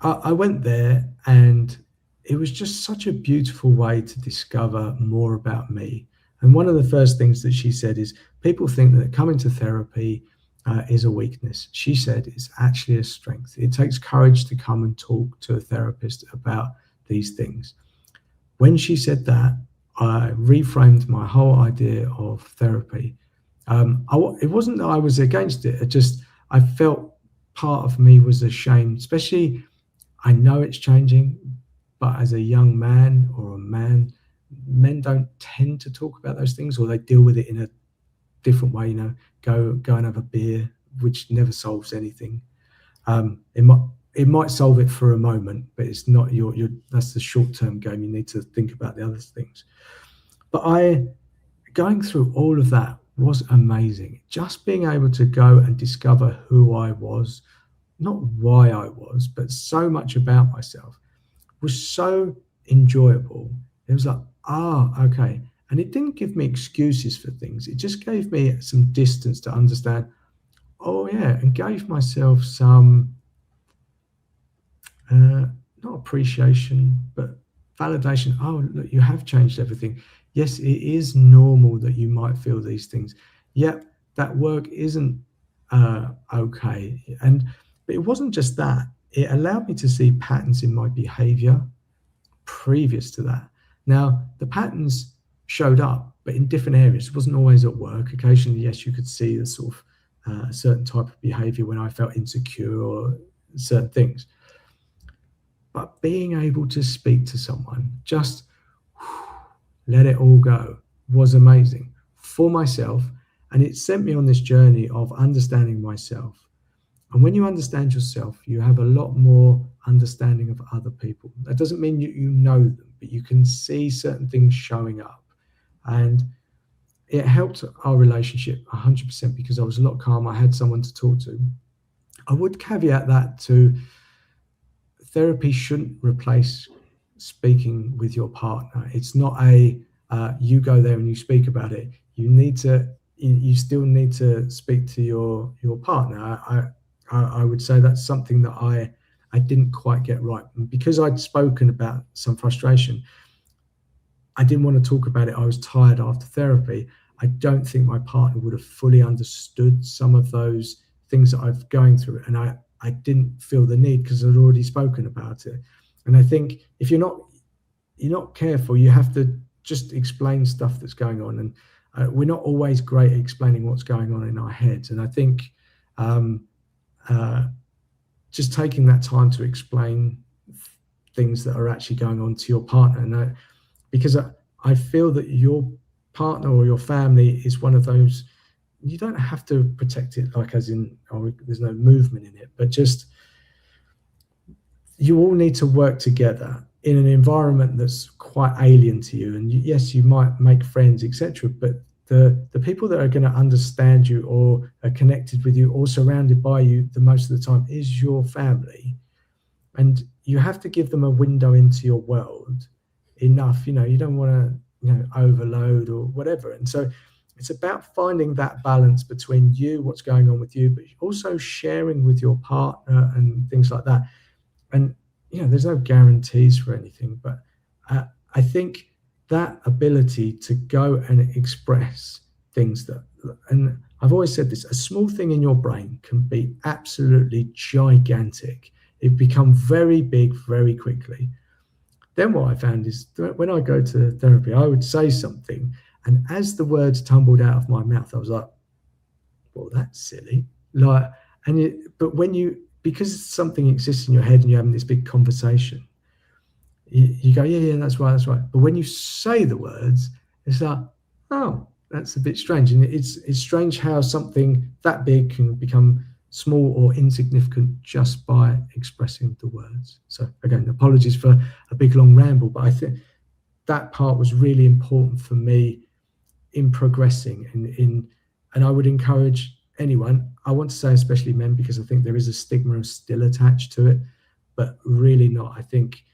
I went there and it was just such a beautiful way to discover more about me. And one of the first things that she said is, people think that coming to therapy is a weakness. She said it's actually a strength. It takes courage to come and talk to a therapist about these things. When she said that, I reframed my whole idea of therapy. It wasn't that I was against it. I felt part of me was ashamed, especially, I know it's changing, but as a young man or a man, men don't tend to talk about those things, or they deal with it in a different way. Go and have a beer, which never solves anything. It might solve it for a moment, but it's not that's the short-term game. You need to think about the other things. But going through all of that was amazing. Just being able to go and discover who I was, not why I was, but so much about myself, was so enjoyable. It was like, okay. And it didn't give me excuses for things. It just gave me some distance to understand, and gave myself some, not appreciation, but validation. Oh, look, you have changed everything. Yes, it is normal that you might feel these things. Yep, that work isn't okay. But it wasn't just that. It allowed me to see patterns in my behavior previous to that. Now, the patterns showed up, but in different areas. It wasn't always at work. Occasionally, yes, you could see the sort of certain type of behavior when I felt insecure or certain things. But being able to speak to someone, just let it all go, was amazing for myself. And it sent me on this journey of understanding myself. And when you understand yourself, you have a lot more understanding of other people. That doesn't mean you know them, but you can see certain things showing up. And it helped our relationship 100% because I was a lot calmer. I had someone to talk to. I would caveat that to therapy shouldn't replace speaking with your partner. It's not you go there and you speak about it. You still need to speak to your partner. I would say that's something that I didn't quite get right. And because I'd spoken about some frustration, I didn't want to talk about it. I was tired after therapy. I don't think my partner would have fully understood some of those things that I've going through. And I didn't feel the need because I'd already spoken about it. And I think if you're not careful, you have to just explain stuff that's going on. And we're not always great at explaining what's going on in our heads. And I think just taking that time to explain things that are actually going on to your partner, and because I feel that your partner or your family is one of those, you don't have to protect it like as in, oh, there's no movement in it, but just you all need to work together in an environment that's quite alien to you. And yes, you might make friends, etc., but the people that are going to understand you or are connected with you or surrounded by you the most of the time is your family. And you have to give them a window into your world enough. You don't want to overload or whatever. And so it's about finding that balance between you, what's going on with you, but also sharing with your partner and things like that. And there's no guarantees for anything, but I think that ability to go and express things and I've always said this, a small thing in your brain can be absolutely gigantic. It becomes very big very quickly. Then what I found is that when I go to therapy, I would say something, and as the words tumbled out of my mouth, I was like, well, that's silly. Because something exists in your head and you're having this big conversation, you go, yeah, that's right. But when you say the words, it's like, oh, that's a bit strange. And it's strange how something that big can become small or insignificant just by expressing the words. So again, apologies for a big long ramble, but I think that part was really important for me in progressing and I would encourage anyone, I want to say especially men, because I think there is a stigma still attached to it, but really not. I think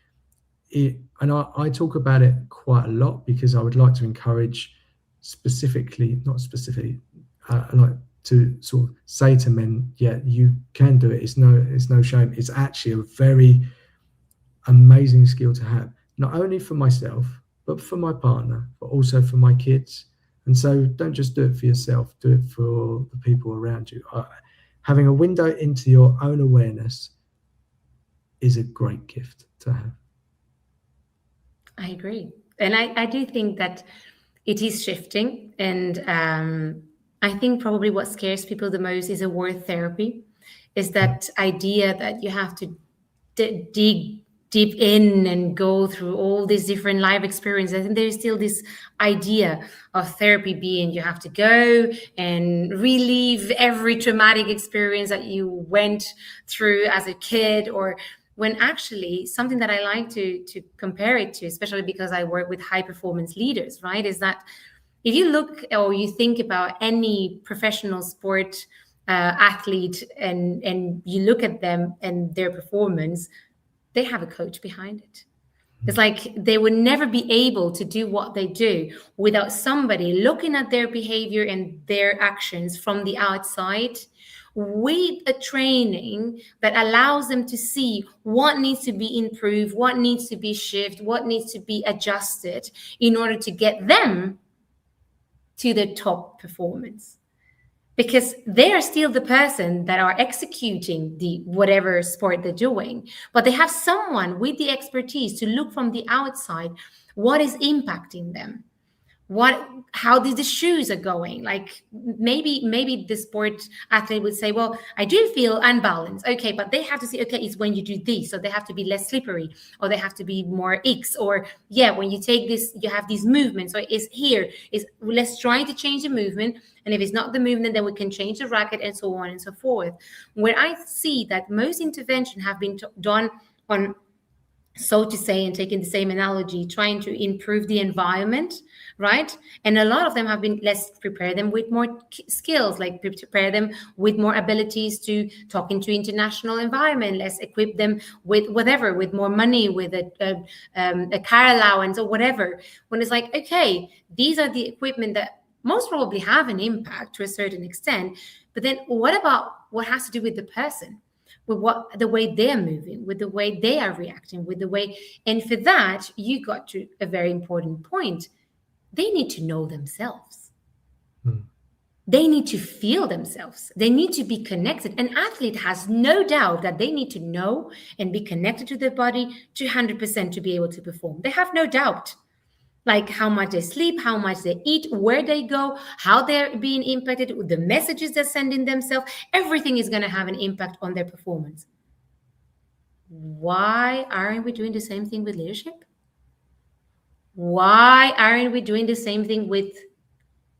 I talk about it quite a lot because I would like to encourage not specifically, I like to sort of say to men, yeah, you can do it. It's no shame. It's actually a very amazing skill to have, not only for myself, but for my partner, but also for my kids. And so don't just do it for yourself, do it for the people around you. Having a window into your own awareness is a great gift to have. I agree. And I do think that it is shifting. And I think probably what scares people the most is a word therapy, is that idea that you have to dig deep in and go through all these different life experiences. I think there's still this idea of therapy being you have to go and relive every traumatic experience that you went through as a kid, or when actually something that I like to compare it to, especially because I work with high performance leaders, right, is that if you look or you think about any professional sport athlete and you look at them and their performance, they have a coach behind it. It's like they would never be able to do what they do without somebody looking at their behavior and their actions from the outside with a training that allows them to see what needs to be improved, what needs to be shifted, what needs to be adjusted in order to get them to the top performance. Because they are still the person that are executing the whatever sport they're doing, but they have someone with the expertise to look from the outside what is impacting them, how the shoes are going. Like maybe the sport athlete would say, well, I do feel unbalanced. Okay, but they have to see, okay, it's when you do this, so they have to be less slippery, or they have to be more X, or yeah, when you take this, you have these movements. So it's here, let's try to change the movement. And if it's not the movement, then we can change the racket and so on and so forth. Where I see that most intervention have been done on, so to say, and taking the same analogy, trying to improve the environment, right? And a lot of them have been, let's prepare them with more skills, like prepare them with more abilities to talk into international environment, let's equip them with whatever, with more money, with a car allowance or whatever. When it's like, okay, these are the equipment that most probably have an impact to a certain extent, But then what about what has to do with the person? With what the way they're moving, with the way they are reacting, with the way, and for that, you got to a very important point. They need to know themselves. They need to feel themselves. They need to be connected. An athlete has no doubt that they need to know and be connected to their body 200% to be able to perform. They have no doubt. Like how much they sleep, how much they eat, where they go, how they're being impacted, the messages they're sending themselves, everything is going to have an impact on their performance. Why aren't we doing the same thing with leadership? Why aren't we doing the same thing with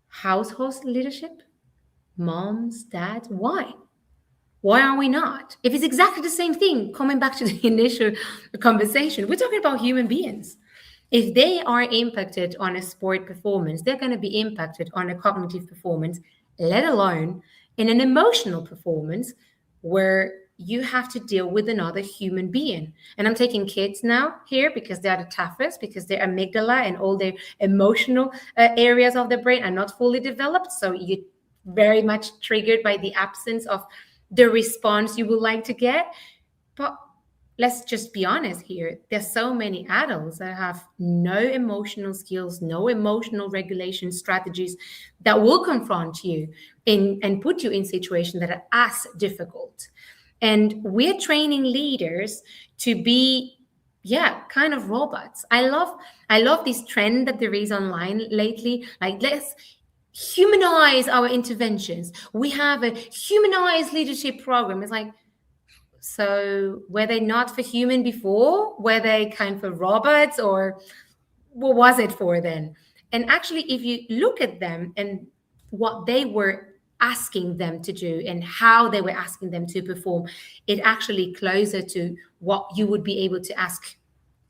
household leadership? Moms, dads, why? Why are we not? If it's exactly the same thing, coming back to the initial conversation, we're talking about human beings. If they are impacted on a sport performance, they're going to be impacted on a cognitive performance, let alone in an emotional performance where you have to deal with another human being. And I'm taking kids now here because they're the toughest, because their amygdala and all their emotional areas of the brain are not fully developed. So you're very much triggered by the absence of the response you would like to get. But let's just be honest here. There's so many adults that have no emotional skills, no emotional regulation strategies that will confront you and put you in situations that are as difficult. And we're training leaders to be, kind of robots. I love this trend that there is online lately. Like, let's humanize our interventions. We have a humanized leadership program. It's like, so were they not for human before? Were they kind of robots, or what was it for then? And actually, if you look at them and what they were asking them to do and how they were asking them to perform, it actually closer to what you would be able to ask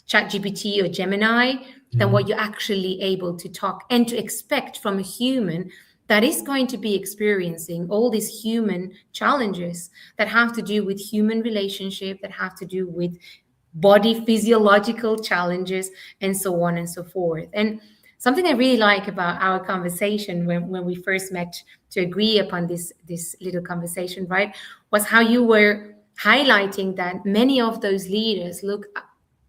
ChatGPT or Gemini than what you're actually able to talk and to expect from a human that is going to be experiencing all these human challenges that have to do with human relationship, that have to do with body physiological challenges, and so on and so forth. And something I really like about our conversation when we first met to agree upon this little conversation, right, was how you were highlighting that many of those leaders look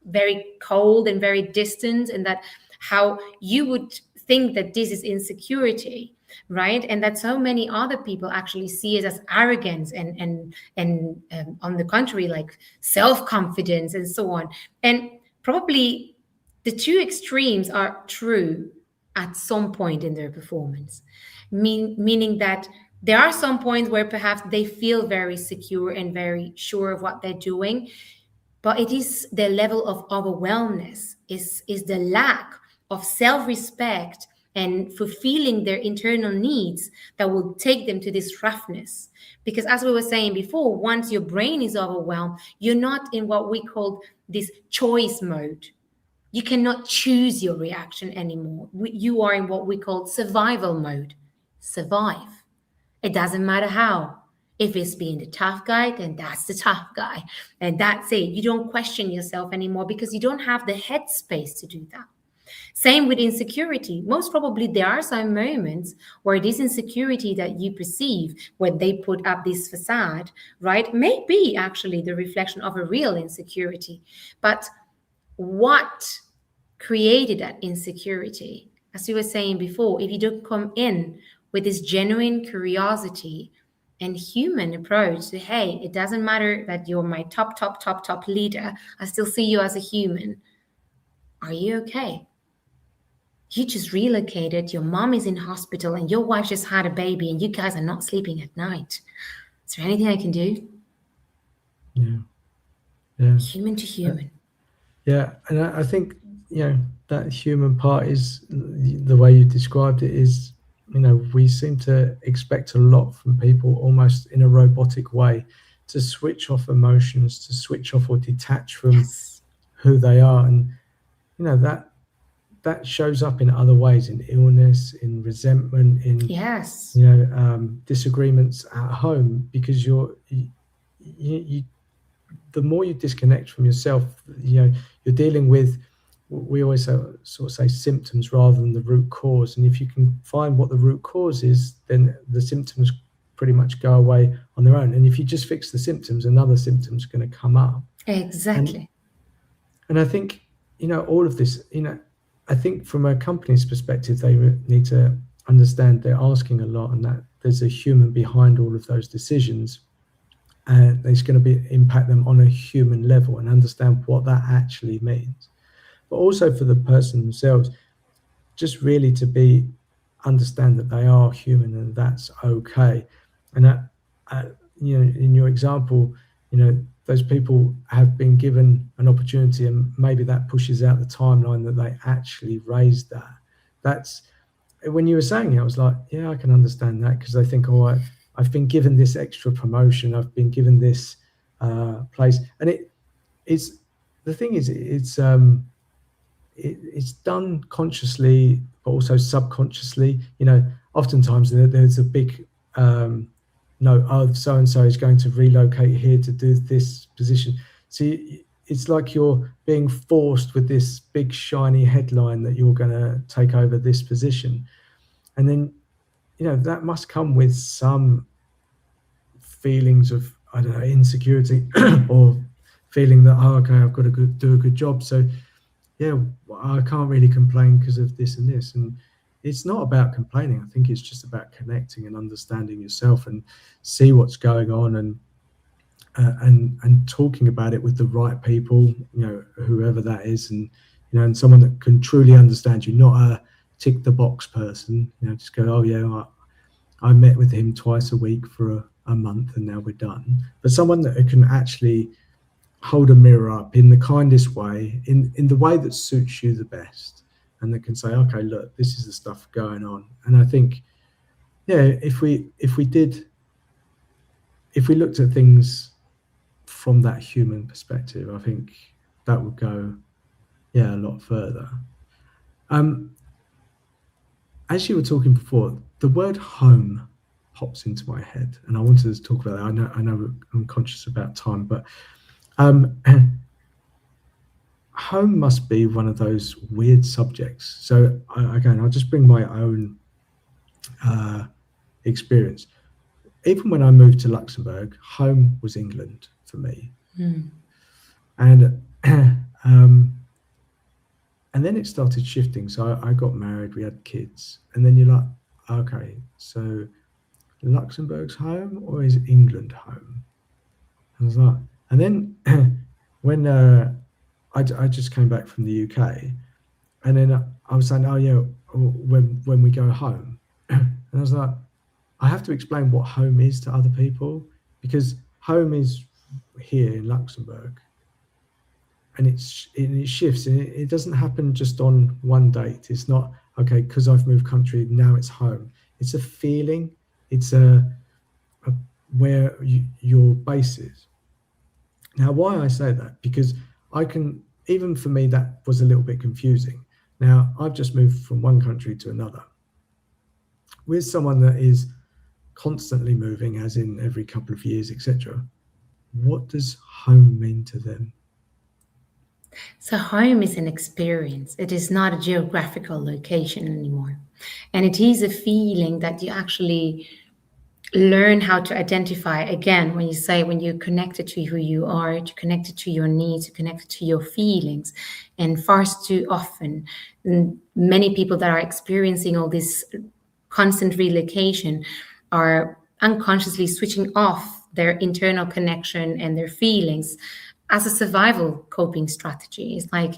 very cold and very distant, and that how you would think that this is insecurity, right? And that so many other people actually see it as arrogance and on the contrary, like self-confidence and so on. And probably the two extremes are true at some point in their performance, meaning that there are some points where perhaps they feel very secure and very sure of what they're doing, but it is the level of overwhelmness, is the lack of self-respect and fulfilling their internal needs that will take them to this roughness. Because as we were saying before, once your brain is overwhelmed, you're not in what we call this choice mode. You cannot choose your reaction anymore. You are in what we call survival mode. Survive. It doesn't matter how. If it's being the tough guy, then that's the tough guy. And that's it. You don't question yourself anymore because you don't have the headspace to do that. Same with insecurity. Most probably there are some moments where this insecurity that you perceive when they put up this facade, right, may be actually the reflection of a real insecurity. But what created that insecurity? As you were saying before, if you don't come in with this genuine curiosity and human approach to, hey, it doesn't matter that you're my top leader, I still see you as a human. Are you okay? You just relocated, your mom is in hospital, and your wife just had a baby, and you guys are not sleeping at night. Is there anything I can do? Yeah. Human to human. Yeah, and I think, that human part is the way you described it is, we seem to expect a lot from people almost in a robotic way to switch off emotions, to switch off or detach from who they are. And, that shows up in other ways, in illness, in resentment, in disagreements at home, because you the more you disconnect from yourself, you're dealing with, we always sort of say symptoms rather than the root cause. And if you can find what the root cause is, then the symptoms pretty much go away on their own. And if you just fix the symptoms, another symptom's going to come up. Exactly. And I think, all of this, I think from a company's perspective, they need to understand they're asking a lot, and that there's a human behind all of those decisions, and it's going to impact them on a human level, and understand what that actually means. But also for the person themselves, just really to understand that they are human, and that's okay. And that, in your example, those people have been given an opportunity, and maybe that pushes out the timeline that they actually raised that. That's when you were saying it, I was like, yeah, I can understand that, because they think, oh, I've been given this extra promotion, I've been given this place, and it's the thing is, it's done consciously, but also subconsciously. Oftentimes there's a big no, so and so is going to relocate here to do this position. See, it's like you're being forced with this big shiny headline that you're going to take over this position, and then that must come with some feelings of, I don't know, insecurity or feeling that, oh, okay, I've got to do a good job, so yeah, I can't really complain because of this and this. And it's not about complaining. I think it's just about connecting and understanding yourself, and see what's going on, and talking about it with the right people, whoever that is, and someone that can truly understand you, not a tick the box person. Just go, oh yeah, I met with him twice a week for a month, and now we're done. But someone that can actually hold a mirror up in the kindest way, in the way that suits you the best, and that can say, okay, look, this is the stuff going on. And I think, yeah, if we looked at things from that human perspective, I think that would go, yeah, a lot further. As you were talking before, the word home pops into my head, and I wanted to talk about that. I know I'm conscious about time, but home must be one of those weird subjects. So again, I'll just bring my own experience. Even when I moved to Luxembourg, home was England for me. And then it started shifting. So I got married, we had kids, and then you're like, okay, so Luxembourg's home, or is England home? I was like, and then when I just came back from the UK, and then I was saying, oh yeah, when we go home, and I was like, I have to explain what home is to other people, because home is here in Luxembourg, and it shifts, and it doesn't happen just on one date. It's not, okay, because I've moved country, now it's home. It's a feeling. It's where your base is. Now, why I say that, because even for me, that was a little bit confusing. Now, I've just moved from one country to another. With someone that is constantly moving, as in every couple of years, etc., what does home mean to them? So home is an experience. It is not a geographical location anymore. And it is a feeling that you actually learn how to identify. Again, when you're connected to who you are, you're connected to your needs, you're connected to your feelings. And far too often, many people that are experiencing all this constant relocation are unconsciously switching off their internal connection and their feelings as a survival coping strategy. It's like,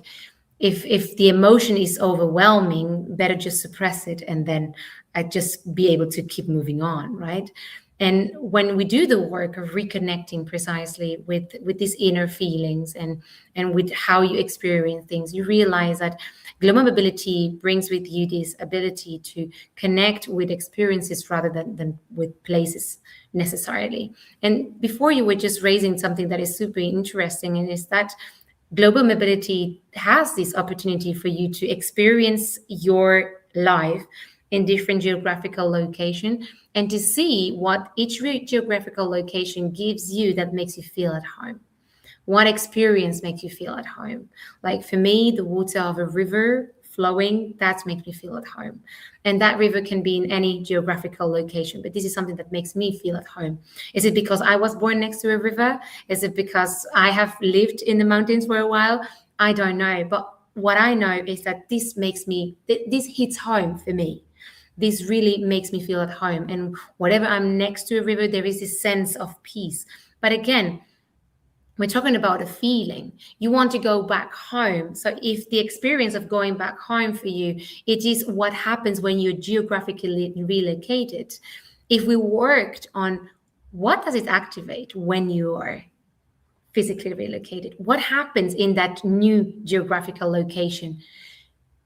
if the emotion is overwhelming, better just suppress it, and then I just be able to keep moving on, right? And when we do the work of reconnecting precisely with these inner feelings and with how you experience things, you realize that global mobility brings with you this ability to connect with experiences rather than with places necessarily. And before, you were just raising something that is super interesting, and is that global mobility has this opportunity for you to experience your life in different geographical location, and to see what each geographical location gives you that makes you feel at home. What experience makes you feel at home? Like for me, the water of a river flowing, that makes me feel at home. And that river can be in any geographical location, but this is something that makes me feel at home. Is it because I was born next to a river? Is it because I have lived in the mountains for a while? I don't know. But what I know is that this hits home for me. This really makes me feel at home. And whatever I'm next to a river, there is this sense of peace. But again, we're talking about a feeling. You want to go back home. So if the experience of going back home for you, it is what happens when you're geographically relocated. If we worked on what does it activate when you are physically relocated, what happens in that new geographical location,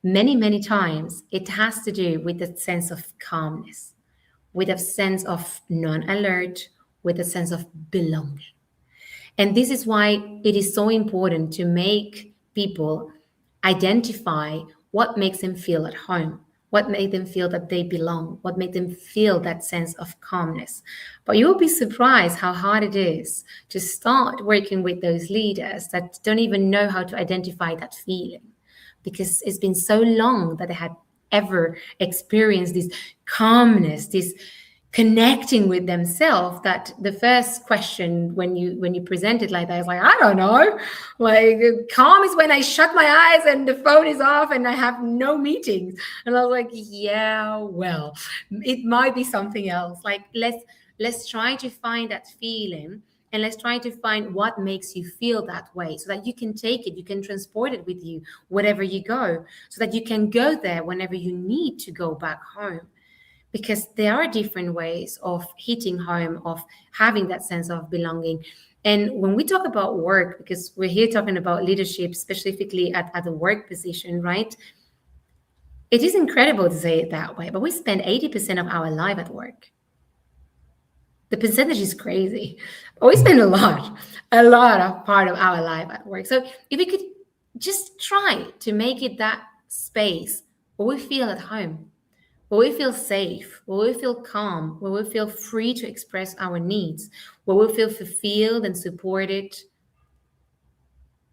many times it has to do with a sense of calmness, with a sense of non-alert, with a sense of belonging. And this is why it is so important to make people identify what makes them feel at home, what makes them feel that they belong, what makes them feel that sense of calmness. But you'll be surprised how hard it is to start working with those leaders that don't even know how to identify that feeling, because it's been so long that they had ever experienced this calmness, this connecting with themselves, that the first question when you present it like that is like, I don't know, like calm is when I shut my eyes and the phone is off and I have no meetings. And I was like, yeah, well, it might be something else. Like let's try to find that feeling, and let's try to find what makes you feel that way, so that you can take it, you can transport it with you wherever you go, so that you can go there whenever you need to go back home. Because there are different ways of hitting home, of having that sense of belonging. And when we talk about work, because we're here talking about leadership, specifically at the work position, right? It is incredible to say it that way, but we spend 80% of our life at work. The percentage is crazy. We spend a lot of part of our life at work. So if we could just try to make it that space where we feel at home, where we feel safe, where we feel calm, where we feel free to express our needs, where we feel fulfilled and supported,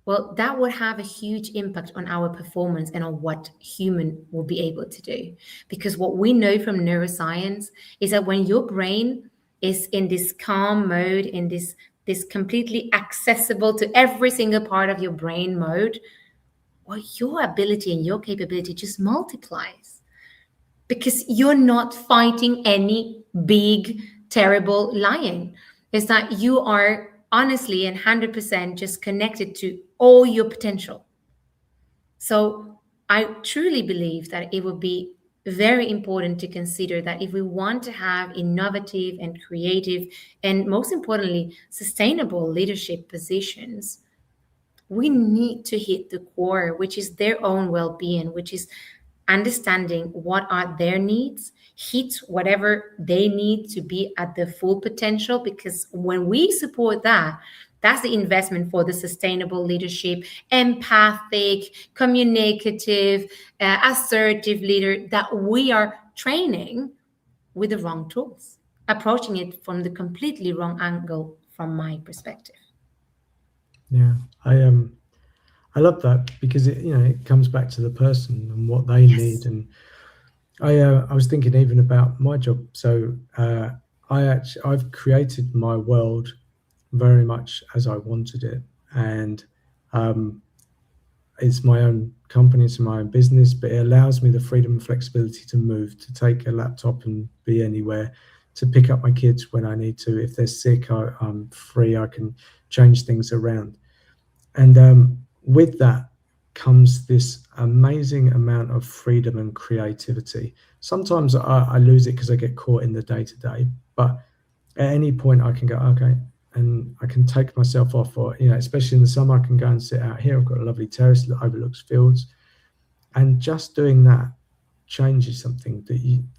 well, that would have a huge impact on our performance and on what human will be able to do. Because what we know from neuroscience is that when your brain is in this calm mode, in this completely accessible to every single part of your brain mode, well, your ability and your capability just multiplies. Because you're not fighting any big, terrible lion. It's that you are honestly and 100% just connected to all your potential. So I truly believe that it would be very important to consider that if we want to have innovative and creative, and most importantly, sustainable leadership positions, we need to hit the core, which is their own well-being, which is understanding what are their needs, hit whatever they need to be at their full potential. Because when we support that, that's the investment for the sustainable leadership, empathic, communicative, assertive leader that we are training with the wrong tools, approaching it from the completely wrong angle from my perspective. Yeah, I love that, because it comes back to the person and what they Yes. need. And I was thinking even about my job. So I've created my world very much as I wanted it, and it's my own company, it's my own business, but it allows me the freedom and flexibility to move, to take a laptop and be anywhere, to pick up my kids when I need to. If they're sick, I'm free, I can change things around. And with that comes this amazing amount of freedom and creativity. Sometimes I lose it because I get caught in the day-to-day, but at any point I can go, okay, and I can take myself off, or especially in the summer, I can go and sit out here. I've got a lovely terrace that overlooks fields, and just doing that changes something.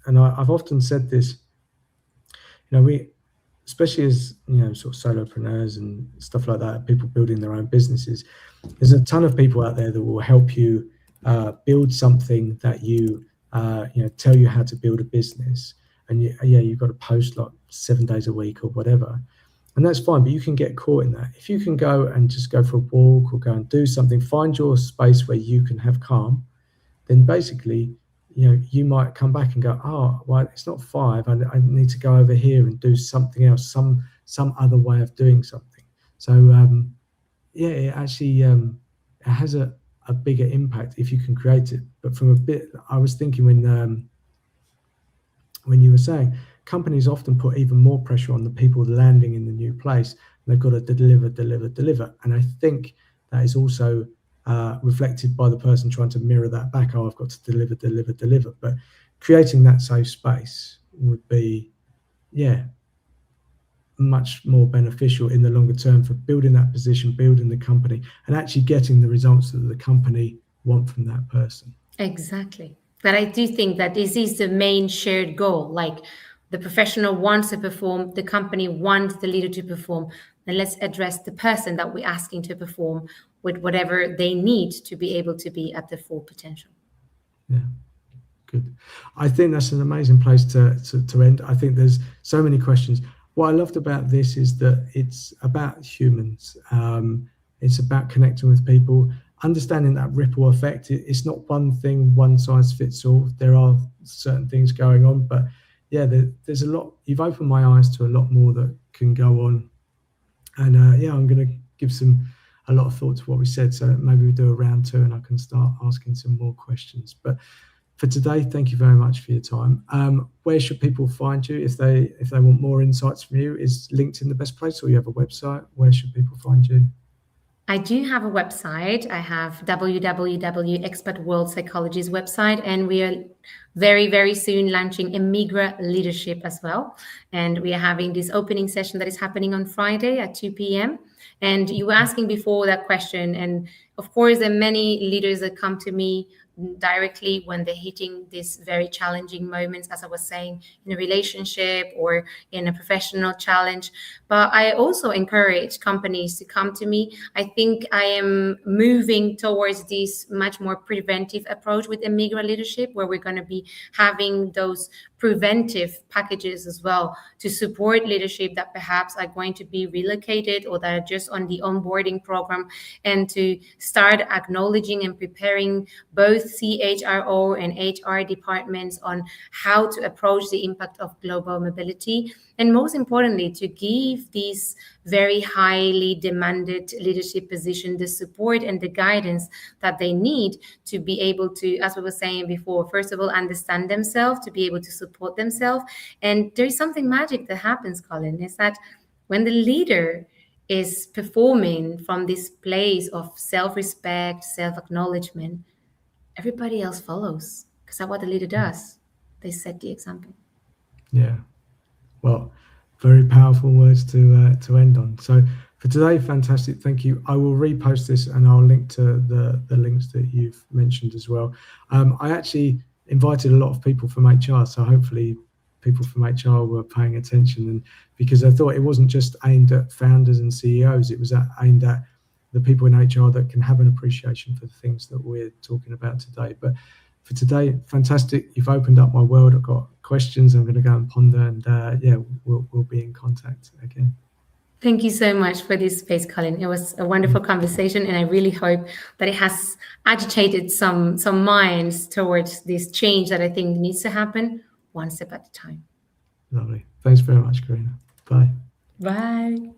And I've often said this, we, especially as sort of solopreneurs and stuff like that, people building their own businesses, there's a ton of people out there that will help you build something that tell you how to build a business, and you've got to post like 7 days a week or whatever, and that's fine, but you can get caught in that. If you can go and just go for a walk or go and do something, find your space where you can have calm, then basically, you might come back and go, oh, well, it's not 5. I need to go over here and do something else, some other way of doing something. So it actually it has a bigger impact if you can create it. But from a bit, I was thinking when you were saying companies often put even more pressure on the people landing in the new place, and they've got to deliver. And I think that is also reflected by the person trying to mirror that back. Oh, I've got to deliver. But creating that safe space would be, much more beneficial in the longer term for building that position, building the company, and actually getting the results that the company want from that person. Exactly. But I do think that this is the main shared goal. Like, the professional wants to perform, the company wants the leader to perform, and let's address the person that we're asking to perform with whatever they need to be able to be at the full potential. Yeah, good. I think that's an amazing place to end. I think there's so many questions. What I loved about this is that it's about humans. It's about connecting with people, understanding that ripple effect. It's not one thing, one size fits all. There are certain things going on, but there's a lot. You've opened my eyes to a lot more that can go on. And I'm going to give a lot of thought to what we said. So maybe we do a round 2 and I can start asking some more questions. But for today, thank you very much for your time. Where should people find you if they want more insights from you? Is LinkedIn the best place, or you have a website? Where should people find you? I do have a website. I have www.expat World Psychologist website, and we are very, very soon launching Emigra Leadership as well. And we are having this opening session that is happening on Friday at 2 p.m. And you were asking before that question, and of course, there are many leaders that come to me directly when they're hitting these very challenging moments, as I was saying, in a relationship or in a professional challenge. But I also encourage companies to come to me. I think I am moving towards this much more preventive approach with Emigra Leadership, where we're going to be having those preventive packages as well to support leadership that perhaps are going to be relocated or that are just on the onboarding program, and to start acknowledging and preparing both CHRO and HR departments on how to approach the impact of global mobility. And most importantly, to give these very highly demanded leadership position the support and the guidance that they need to be able to, as we were saying before, first of all, understand themselves, to be able to support themselves. And there is something magic that happens, Colin, is that when the leader is performing from this place of self-respect, self-acknowledgement, everybody else follows, because that's what the leader does. They set the example. Yeah. Well, very powerful words to end on. So for today, fantastic. Thank you. I will repost this and I'll link to the links that you've mentioned as well. I actually invited a lot of people from HR, so hopefully people from HR were paying attention, and because I thought it wasn't just aimed at founders and CEOs, it was aimed at the people in HR that can have an appreciation for the things that we're talking about today. But for today, fantastic. You've opened up my world. I've got questions I'm going to go and ponder, and we'll be in contact again. Thank you so much for this space, Colin. It was a wonderful conversation, and I really hope that it has agitated some minds towards this change that I think needs to happen one step at a time. Lovely. Thanks very much, Karina. Bye. Bye.